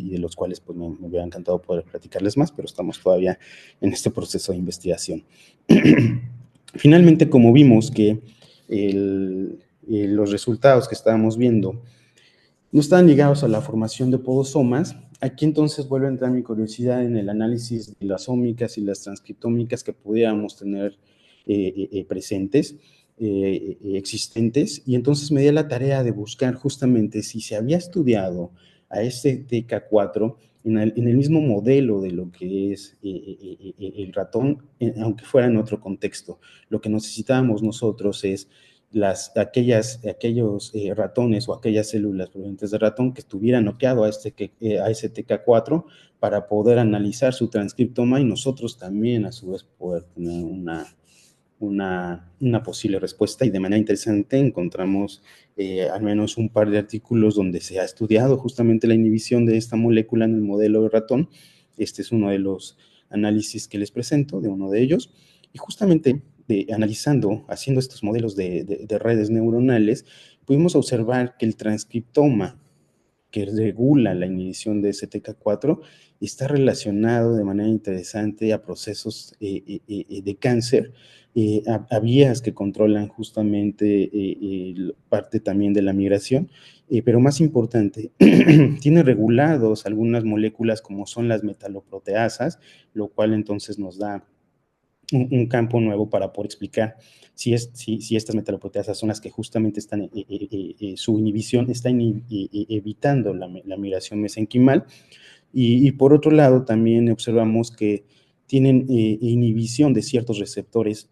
de los cuales pues, me hubiera encantado poder platicarles más, pero estamos todavía en este proceso de investigación. Finalmente, como vimos que los resultados que estábamos viendo no estaban ligados a la formación de podosomas, aquí entonces vuelve a entrar mi curiosidad en el análisis de las ómicas y las transcriptómicas que pudiéramos tener presentes, existentes, y entonces me di a la tarea de buscar justamente si se había estudiado a este TK4 en el mismo modelo de lo que es el ratón, aunque fuera en otro contexto. Lo que necesitábamos nosotros es aquellos ratones o aquellas células provenientes de ratón que estuvieran noqueado a ese TK4 para poder analizar su transcriptoma y nosotros también a su vez poder tener una posible respuesta. Y de manera interesante encontramos al menos un par de artículos donde se ha estudiado justamente la inhibición de esta molécula en el modelo de ratón. Este es uno de los análisis que les presento, de uno de ellos, y justamente analizando, haciendo estos modelos de redes neuronales, pudimos observar que el transcriptoma que regula la inhibición de STK4 está relacionado de manera interesante a procesos de cáncer, a vías que controlan justamente parte también de la migración, pero más importante, tiene regulados algunas moléculas como son las metaloproteasas, lo cual entonces nos da un campo nuevo para poder explicar si estas metaloproteasas son las que justamente están, su inhibición está evitando la migración mesenquimal. Y por otro lado, también observamos que tienen inhibición de ciertos receptores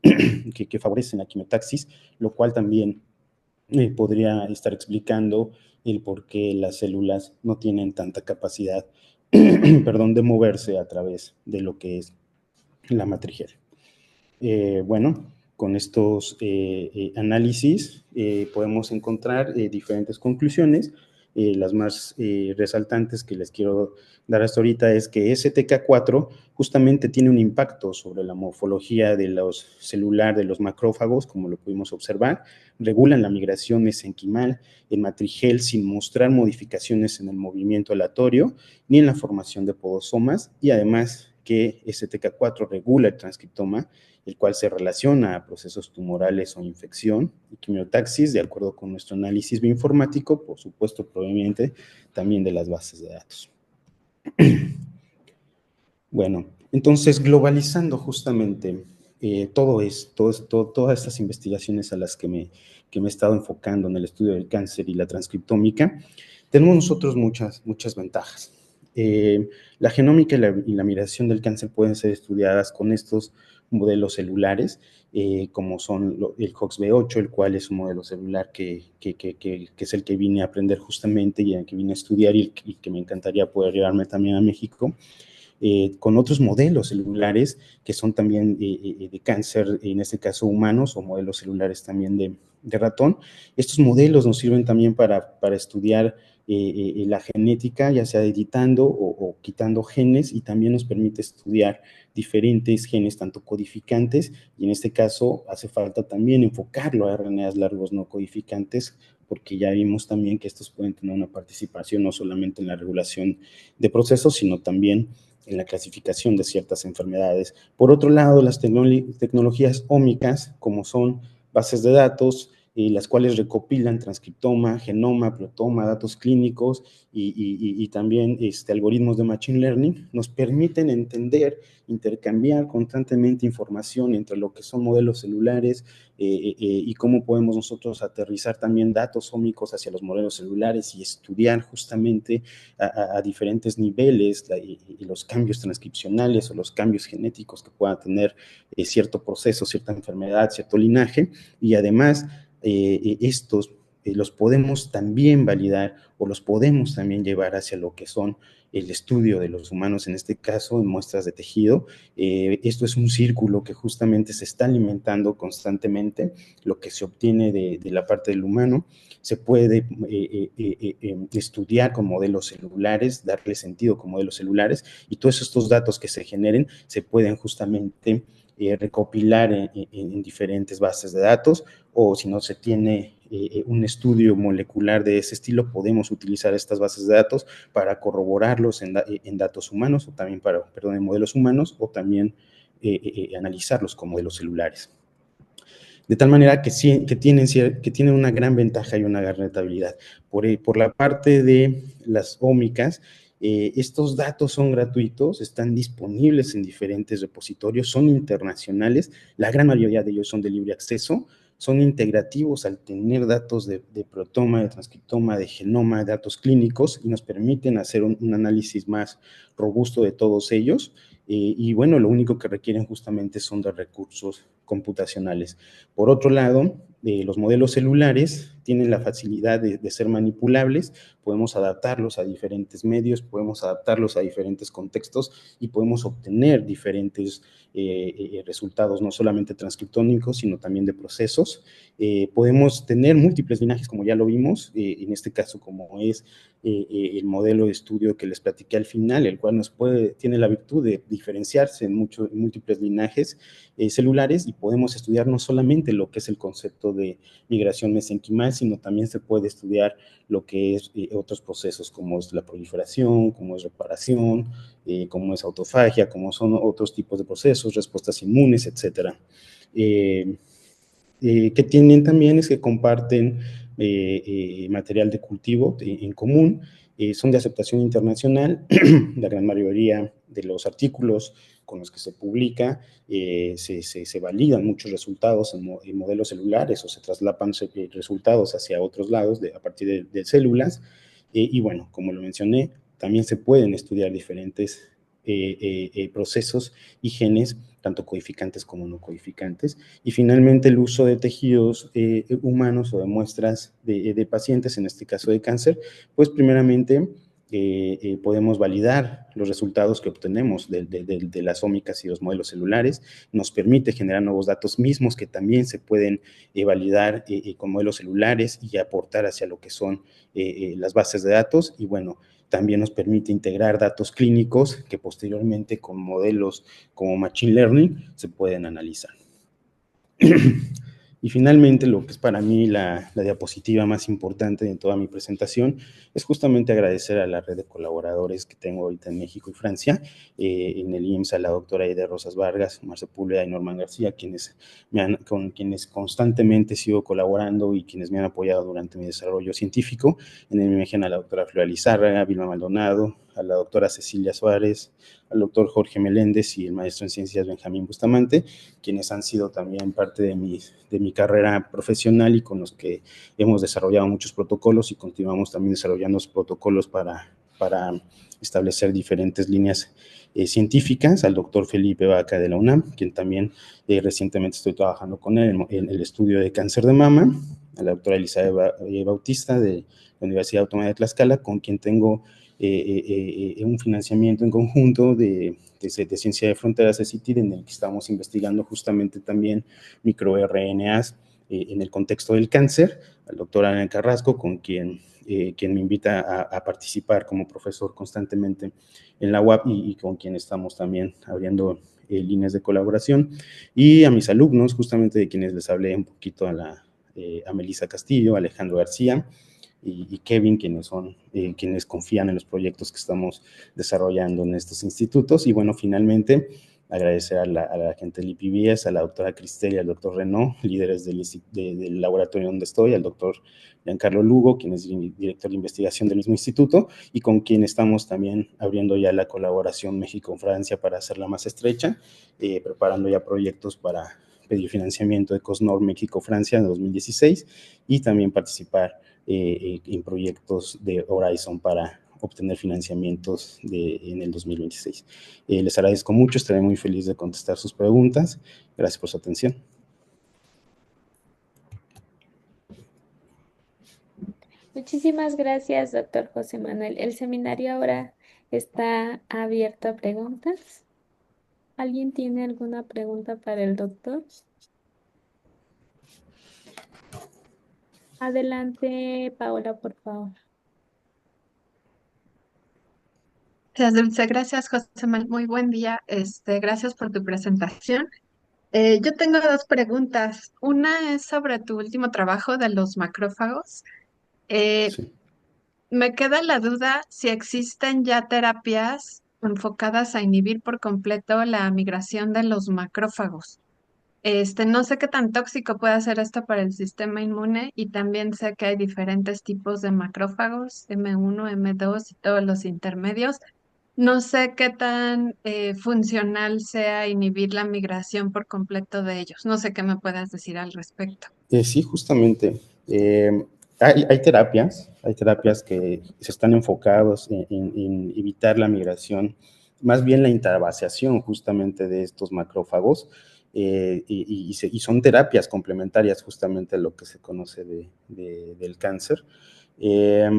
que favorecen la quimiotaxis, lo cual también podría estar explicando el por qué las células no tienen tanta capacidad, perdón, de moverse a través de lo que es la matrigel. Bueno, con estos análisis podemos encontrar diferentes conclusiones. Las más resaltantes que les quiero dar hasta ahorita es que STK4 justamente tiene un impacto sobre la morfología de los celular de los macrófagos, como lo pudimos observar, regulan la migración mesenquimal en matrigel sin mostrar modificaciones en el movimiento aleatorio ni en la formación de podosomas, y además que STK4 regula el transcriptoma, el cual se relaciona a procesos tumorales o infección y quimiotaxis, de acuerdo con nuestro análisis bioinformático, por supuesto, proveniente también de las bases de datos. Bueno, entonces, globalizando justamente todas estas investigaciones a las que me he estado enfocando en el estudio del cáncer y la transcriptómica, tenemos nosotros muchas ventajas. La genómica y la migración del cáncer pueden ser estudiadas con estos modelos celulares, como son el HOXB8, el cual es un modelo celular que es el que vine a aprender justamente y el que vine a estudiar y que me encantaría poder llevarme también a México. Con otros modelos celulares que son también de cáncer, en este caso humanos, o modelos celulares también de ratón. Estos modelos nos sirven también para estudiar la genética, ya sea editando o quitando genes, y también nos permite estudiar diferentes genes, tanto codificantes, y en este caso hace falta también enfocarlo a RNAs largos no codificantes, porque ya vimos también que estos pueden tener una participación no solamente en la regulación de procesos, sino también en la clasificación de ciertas enfermedades. Por otro lado, las tecnologías ómicas, como son bases de datos, las cuales recopilan transcriptoma, genoma, proteoma, datos clínicos y también algoritmos de Machine Learning, nos permiten entender, intercambiar constantemente información entre lo que son modelos celulares y cómo podemos nosotros aterrizar también datos ómicos hacia los modelos celulares y estudiar justamente a diferentes niveles y los cambios transcripcionales o los cambios genéticos que puedan tener cierto proceso, cierta enfermedad, cierto linaje, y además estos los podemos también validar o los podemos también llevar hacia lo que son el estudio de los humanos, en este caso en muestras de tejido. Esto es un círculo que justamente se está alimentando constantemente. Lo que se obtiene de la parte del humano se puede estudiar con modelos celulares, darle sentido con modelos celulares, y todos estos datos que se generen se pueden justamente recopilar en diferentes bases de datos, o si no se tiene un estudio molecular de ese estilo, podemos utilizar estas bases de datos para corroborarlos en datos humanos, o también en modelos humanos, o también analizarlos con modelos celulares. De tal manera que tienen una gran ventaja y una gran rentabilidad. Por la parte de las ómicas, estos datos son gratuitos, están disponibles en diferentes repositorios, son internacionales, la gran mayoría de ellos son de libre acceso, son integrativos al tener datos de proteoma, de transcriptoma, de genoma, de datos clínicos, y nos permiten hacer un análisis más robusto de todos ellos. Y bueno, lo único que requieren justamente son de recursos computacionales. Por otro lado, los modelos celulares tienen la facilidad de ser manipulables, podemos adaptarlos a diferentes medios, podemos adaptarlos a diferentes contextos y podemos obtener diferentes resultados, no solamente transcriptónicos, sino también de procesos. Podemos tener múltiples linajes, como ya lo vimos, en este caso como es el modelo de estudio que les platiqué al final, el cual tiene la virtud de diferenciarse en múltiples linajes celulares, y podemos estudiar no solamente lo que es el concepto de migración mesenquimal, sino también se puede estudiar lo que es otros procesos como es la proliferación, como es reparación, como es autofagia, como son otros tipos de procesos, respuestas inmunes, etcétera. Que tienen también es que comparten material de cultivo en común, son de aceptación internacional, la gran mayoría de los artículos con los que se publica se validan muchos resultados en modelos celulares, o se traslapan resultados hacia otros lados a partir de células, y bueno, como lo mencioné, también se pueden estudiar diferentes procesos y genes, tanto codificantes como no codificantes. Y finalmente el uso de tejidos humanos o de muestras de pacientes, en este caso de cáncer, pues primeramente podemos validar los resultados que obtenemos de las ómicas y los modelos celulares, nos permite generar nuevos datos mismos que también se pueden validar con modelos celulares y aportar hacia lo que son las bases de datos, y bueno, también nos permite integrar datos clínicos que posteriormente con modelos como Machine Learning se pueden analizar. Y finalmente, lo que es para mí la diapositiva más importante de toda mi presentación es justamente agradecer a la red de colaboradores que tengo ahorita en México y Francia, en el IMSS, a la doctora Aide Rosas Vargas, Marce Púlveda y Norman García, con quienes constantemente sigo colaborando y quienes me han apoyado durante mi desarrollo científico. En el IMEGEN a la doctora Flora Lizárraga, Vilma Maldonado, a la doctora Cecilia Suárez, al doctor Jorge Meléndez y el maestro en ciencias Benjamín Bustamante, quienes han sido también parte de mi carrera profesional y con los que hemos desarrollado muchos protocolos y continuamos también desarrollando protocolos para para establecer diferentes líneas científicas, al doctor Felipe Vaca de la UNAM, quien también recientemente estoy trabajando con él en el estudio de cáncer de mama, a la doctora Elizabeth Bautista de la Universidad Autónoma de Tlaxcala, con quien tengo un financiamiento en conjunto de Ciencia de Fronteras de CITID, en el que estamos investigando justamente también microRNAs en el contexto del cáncer, al doctor Ana Carrasco, con quien me invita a participar como profesor constantemente en la UAP y con quien estamos también abriendo líneas de colaboración, y a mis alumnos, justamente de quienes les hablé un poquito, a Melissa Castillo, Alejandro García y Kevin, quienes confían en los proyectos que estamos desarrollando en estos institutos. Y bueno, finalmente agradecer a la gente del IPBES, a la doctora Cristel y al doctor Renaud, líderes del laboratorio donde estoy, al doctor Giancarlo Lugo, quien es director de investigación del mismo instituto, y con quien estamos también abriendo ya la colaboración México-Francia para hacerla más estrecha, preparando ya proyectos para pedir financiamiento de COSNOR México-Francia en 2016 y también participar en proyectos de Horizon para obtener financiamientos en el 2026. Les agradezco mucho, estaré muy feliz de contestar sus preguntas. Gracias por su atención. Muchísimas gracias, doctor José Manuel. El seminario ahora está abierto a preguntas. ¿Alguien tiene alguna pregunta para el doctor? Adelante, Paola, por favor. Gracias, Dulce. Gracias, José Manuel. Muy buen día. Gracias por tu presentación. Yo tengo dos preguntas. Una es sobre tu último trabajo de los macrófagos. Eh, Sí. Me queda la duda si existen ya terapias enfocadas a inhibir por completo la migración de los macrófagos. No sé qué tan tóxico puede ser esto para el sistema inmune y también sé que hay diferentes tipos de macrófagos, M1, M2 y todos los intermedios. No sé qué tan funcional sea inhibir la migración por completo de ellos. No sé qué me puedas decir al respecto. Sí, justamente. Hay terapias que se están enfocados en evitar la migración, más bien la intervaciación justamente de estos macrófagos, y son terapias complementarias justamente a lo que se conoce del cáncer. Eh,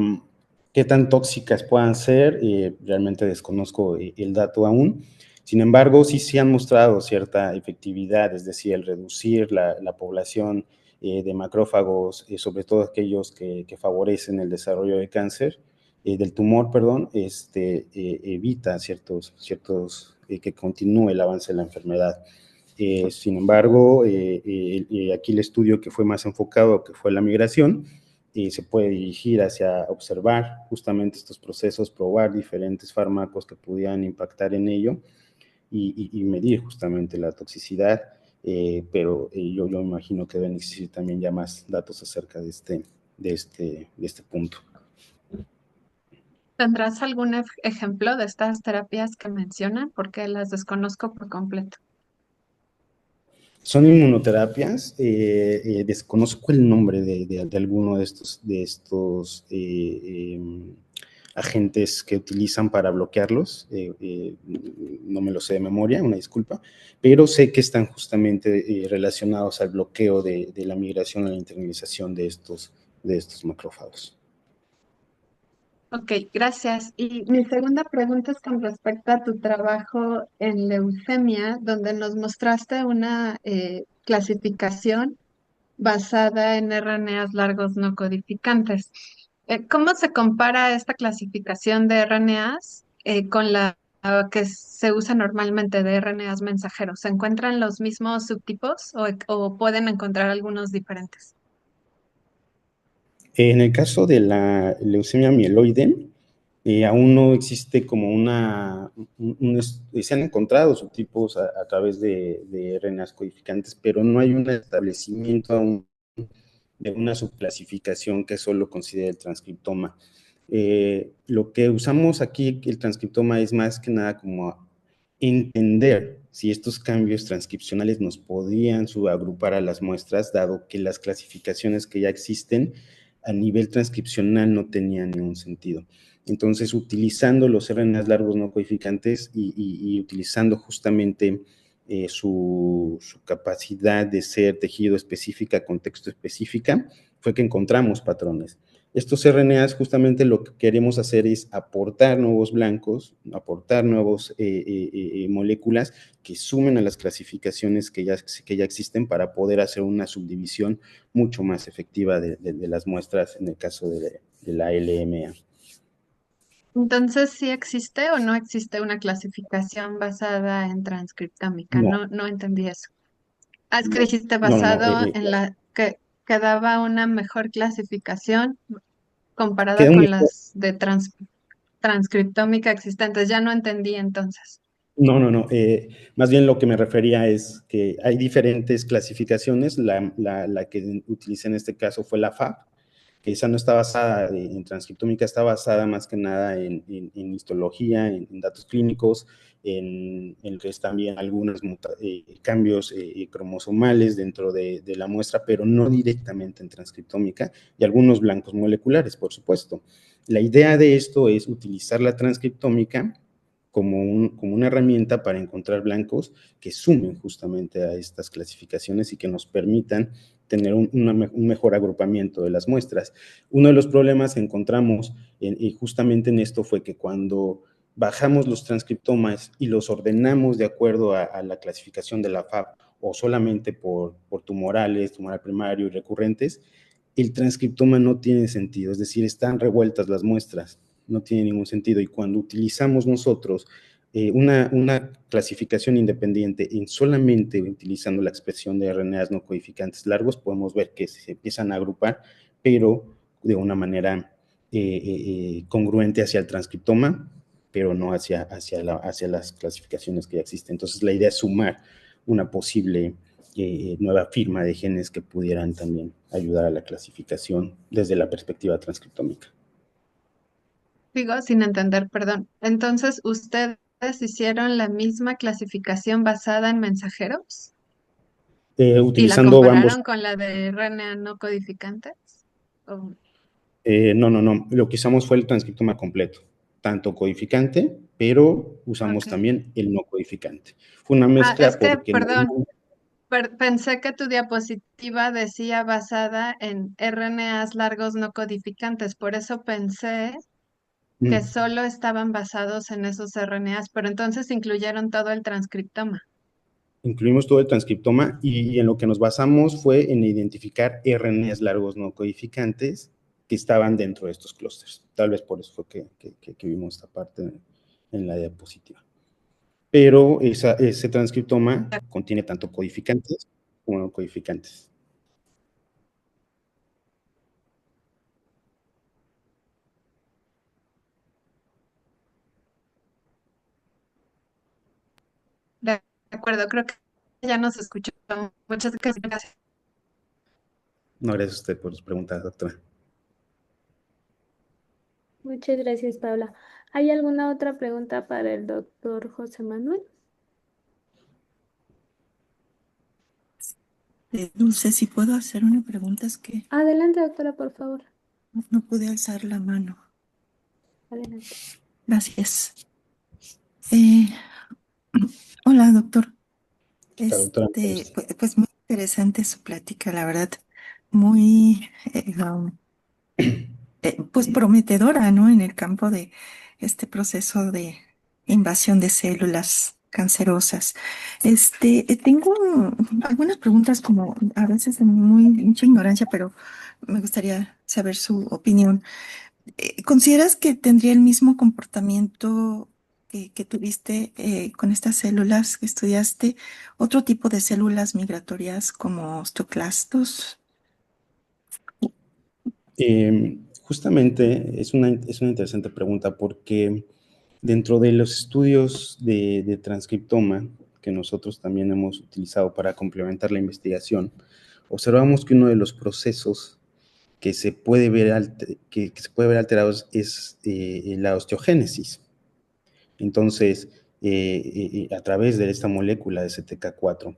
¿Qué tan tóxicas puedan ser? Realmente desconozco el dato aún. Sin embargo, sí se han mostrado cierta efectividad, es decir, el reducir la población de macrófagos, sobre todo aquellos que favorecen el desarrollo de cáncer, del tumor, perdón, evita que continúe el avance de la enfermedad. Sin embargo, aquí el estudio que fue más enfocado, que fue la migración, se puede dirigir hacia observar justamente estos procesos, probar diferentes fármacos que pudieran impactar en ello y medir justamente la toxicidad, pero yo imagino que deben existir también ya más datos acerca de este punto. ¿Tendrás algún ejemplo de estas terapias que mencionan? Porque las desconozco por completo. Son inmunoterapias, desconozco el nombre de alguno de estos agentes que utilizan para bloquearlos, no me lo sé de memoria, una disculpa, pero sé que están justamente relacionados al bloqueo de la migración a la internalización de estos macrófagos. Ok, gracias. Y mi segunda pregunta es con respecto a tu trabajo en leucemia, donde nos mostraste una clasificación basada en RNAs largos no codificantes. ¿Cómo se compara esta clasificación de RNAs con la que se usa normalmente de RNAs mensajeros? ¿Se encuentran los mismos subtipos o pueden encontrar algunos diferentes? En el caso de la leucemia mieloide, aún no existe como se han encontrado subtipos a través de RNAs codificantes, pero no hay un establecimiento aún de una subclasificación que solo considere el transcriptoma. Lo que usamos aquí, el transcriptoma, es más que nada como entender si estos cambios transcripcionales nos podían subagrupar a las muestras, dado que las clasificaciones que ya existen a nivel transcripcional no tenían ningún sentido. Entonces, utilizando los RNAs largos no codificantes y utilizando justamente su capacidad de ser tejido específica, contexto específica, fue que encontramos patrones. Estos RNAs justamente lo que queremos hacer es aportar nuevos blancos, aportar nuevas moléculas que sumen a las clasificaciones que ya existen para poder hacer una subdivisión mucho más efectiva de las muestras en el caso de la LMA. Entonces, ¿sí existe o no existe una clasificación basada en transcriptómica? No, No, no entendí eso. Ah, es que no, dijiste no. basado en la que daba una mejor clasificación comparada Queda un con las de transcriptómica existentes. Ya no entendí entonces. No. Más bien lo que me refería es que hay diferentes clasificaciones. La que utilicé en este caso fue la FAB, que esa no está basada en transcriptómica, está basada más que nada en histología, en datos clínicos, en que es también algunos cambios cromosomales dentro de la muestra, pero no directamente en transcriptómica, y algunos blancos moleculares, por supuesto. La idea de esto es utilizar la transcriptómica como una herramienta para encontrar blancos que sumen justamente a estas clasificaciones y que nos permitan tener un mejor agrupamiento de las muestras. Uno de los problemas que encontramos justamente en esto fue que cuando bajamos los transcriptomas y los ordenamos de acuerdo a la clasificación de la FAB o solamente por tumorales, tumoral primario y recurrentes, el transcriptoma no tiene sentido, es decir, están revueltas las muestras, no tiene ningún sentido. Y cuando utilizamos nosotros una clasificación independiente en solamente utilizando la expresión de RNAs no codificantes largos, podemos ver que se empiezan a agrupar, pero de una manera congruente hacia el transcriptoma, pero no hacia las clasificaciones que ya existen. Entonces, la idea es sumar una posible nueva firma de genes que pudieran también ayudar a la clasificación desde la perspectiva transcriptómica. Digo, sin entender, perdón. Entonces, ¿ustedes hicieron la misma clasificación basada en mensajeros y la Utilizando ambos. compararon con la de RNA no codificantes? ¿O- No. Lo que usamos fue el transcriptoma completo, tanto codificante, pero usamos Ok. también el no codificante. Fue una Ah, es mezcla que, porque perdón, pensé que tu diapositiva decía basada en RNAs largos no codificantes, por eso pensé que solo estaban basados en esos RNAs, pero entonces incluyeron todo el transcriptoma. incluimos todo el transcriptoma y en lo que nos basamos fue en identificar RNAs largos no codificantes que estaban dentro de estos clústeres. Tal vez por eso fue que vimos esta parte en la diapositiva. Pero ese transcriptoma contiene tanto codificantes como no codificantes. De acuerdo, creo que ya nos escuchó. Muchas gracias. No, gracias a usted por sus preguntas, doctora. Muchas gracias, Paula. ¿Hay alguna otra pregunta para el doctor José Manuel? Dulce, si puedo hacer una pregunta, es que Adelante, doctora, por favor. no pude alzar la mano. Adelante. Gracias. Eh, hola, doctor. La doctora. Pues muy interesante su plática, la verdad, muy pues prometedora, ¿no? En el campo de este proceso de invasión de células cancerosas. Tengo algunas preguntas como a veces de mucha ignorancia, pero me gustaría saber su opinión. ¿Consideras que tendría el mismo comportamiento que tuviste con estas células que estudiaste, otro tipo de células migratorias como osteoclastos? Justamente es una interesante pregunta porque dentro de los estudios de transcriptoma que nosotros también hemos utilizado para complementar la investigación, observamos que uno de los procesos que se puede ver, que se puede ver alterados es la osteogénesis. Entonces, a través de esta molécula de CTK4.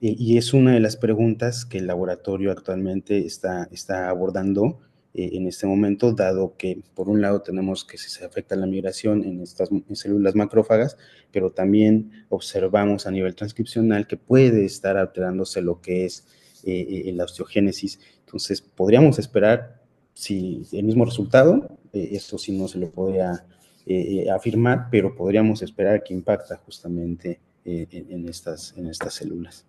Y es una de las preguntas que el laboratorio actualmente está abordando en este momento, dado que por un lado tenemos que se afecta la migración en estas en células macrófagas, pero también observamos a nivel transcripcional que puede estar alterándose lo que es la osteogénesis. Entonces, podríamos esperar si el mismo resultado, esto sí no se lo podría afirmar, pero podríamos esperar que impacta justamente en estas células.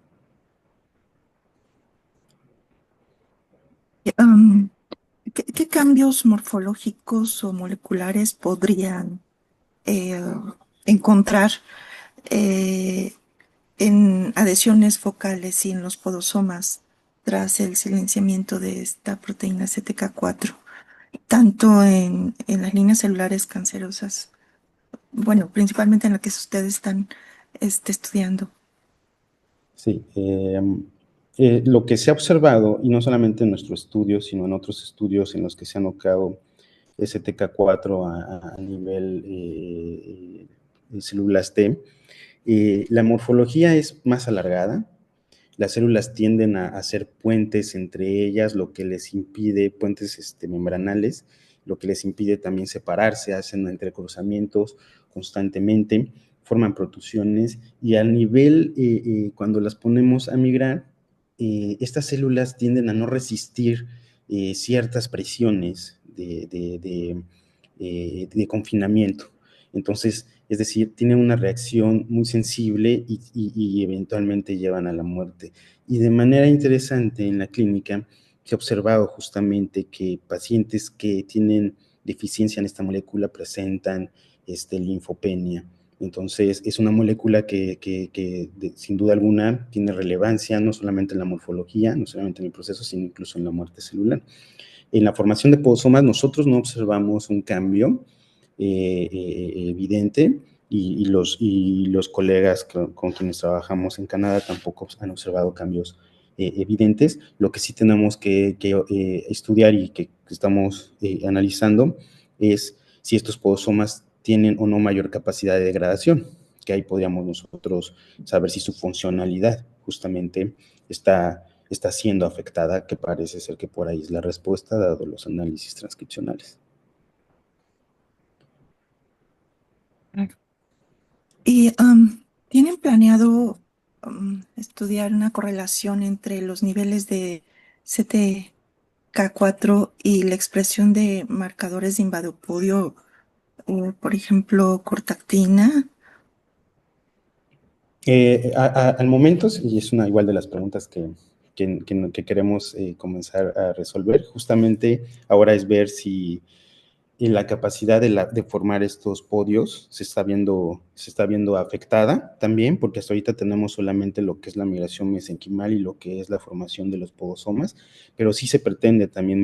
Um, ¿qué cambios morfológicos o moleculares podrían encontrar eh, en adhesiones focales y en los podosomas tras el silenciamiento de esta proteína CTK4, tanto en las líneas celulares cancerosas, bueno, principalmente en la que ustedes están estudiando? Sí, lo que se ha observado, y no solamente en nuestro estudio, sino en otros estudios en los que se han notado STK4 a nivel de células T, la morfología es más alargada. Las células tienden a hacer puentes entre ellas, lo que les impide, puentes membranales, lo que les impide también separarse, hacen entrecruzamientos constantemente, forman protusiones y al nivel, cuando las ponemos a migrar, estas células tienden a no resistir ciertas presiones de confinamiento. Entonces, es decir, tienen una reacción muy sensible y eventualmente llevan a la muerte. Y de manera interesante en la clínica se ha observado justamente que pacientes que tienen deficiencia en esta molécula presentan linfopenia. Entonces, es una molécula que sin duda alguna tiene relevancia no solamente en la morfología, no solamente en el proceso, sino incluso en la muerte celular. En la formación de podosomas nosotros no observamos un cambio evidente y los colegas con quienes trabajamos en Canadá tampoco han observado cambios evidentes. Lo que sí tenemos que estudiar y que estamos analizando es si estos podosomas tienen o no mayor capacidad de degradación, que ahí podríamos nosotros saber si su funcionalidad justamente está siendo afectada, que parece ser que por ahí es la respuesta, dado los análisis transcripcionales. Claro. ¿Y tienen planeado estudiar una correlación entre los niveles de CTK4 y la expresión de marcadores de invadopodio, por ejemplo, cortactina? Al momento, y es una igual de las preguntas que queremos comenzar a resolver, justamente ahora es ver si la capacidad de formar estos podios se está viendo afectada también, porque hasta ahorita tenemos solamente lo que es la migración mesenquimal y lo que es la formación de los podosomas, pero sí se pretende también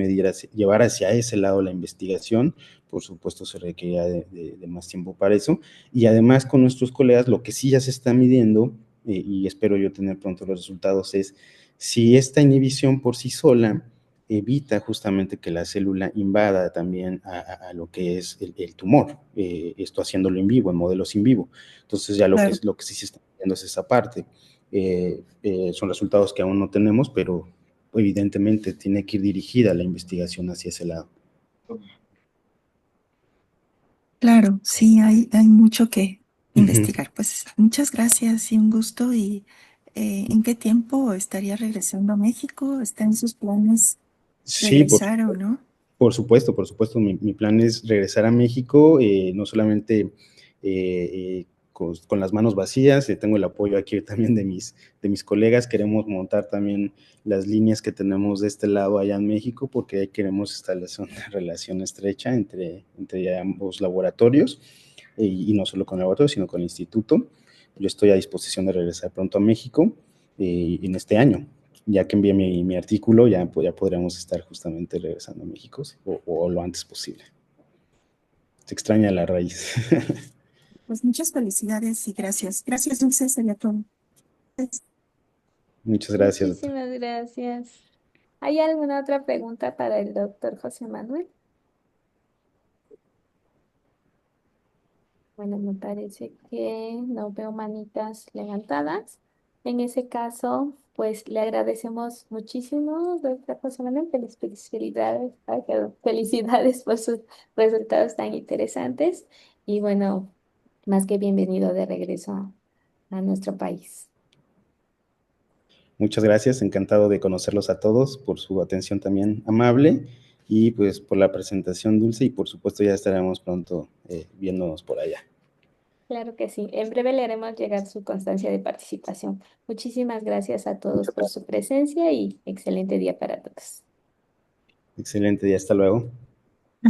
llevar hacia ese lado la investigación. Por supuesto, se requería de más tiempo para eso. Y además, con nuestros colegas, lo que sí ya se está midiendo, y espero yo tener pronto los resultados, es si esta inhibición por sí sola evita justamente que la célula invada también a lo que es el tumor, esto haciéndolo en vivo, en modelos in vivo. Entonces ya Claro. lo que sí se está viendo es esa parte. Son resultados que aún no tenemos, pero evidentemente tiene que ir dirigida la investigación hacia ese lado. Claro, sí, hay mucho que Ujú. investigar. Pues muchas gracias y un gusto. ¿Y en qué tiempo estaría regresando a México? ¿Está en sus planes Sí, regresar o no? por supuesto, mi plan es regresar a México, no solamente con las manos vacías, tengo el apoyo aquí también de mis colegas, queremos montar también las líneas que tenemos de este lado allá en México, porque ahí queremos establecer una relación estrecha entre ambos laboratorios, y no solo con el laboratorio, sino con el instituto. Yo estoy a disposición de regresar pronto a México en este año. Ya que envié mi artículo, ya podríamos estar justamente regresando a México, sí, o lo antes posible. Se extraña la raíz. Pues muchas felicidades y gracias. Gracias, Dulce, sería todo. Muchas gracias, doctor. Muchísimas gracias. ¿Hay alguna otra pregunta para el doctor José Manuel? Bueno, me parece que no veo manitas levantadas. En ese caso, pues le agradecemos muchísimo, doctor José Manuel, felicidades, ay, perdón, felicidades por sus resultados tan interesantes y bueno, más que bienvenido de regreso a nuestro país. Muchas gracias, encantado de conocerlos a todos, por su atención también amable y pues por la presentación dulce y por supuesto ya estaremos pronto viéndonos por allá. Claro que sí, en breve le haremos llegar su constancia de participación. Muchísimas gracias a todos Muchas por gracias. su presencia y excelente día para todos. Excelente día, hasta luego.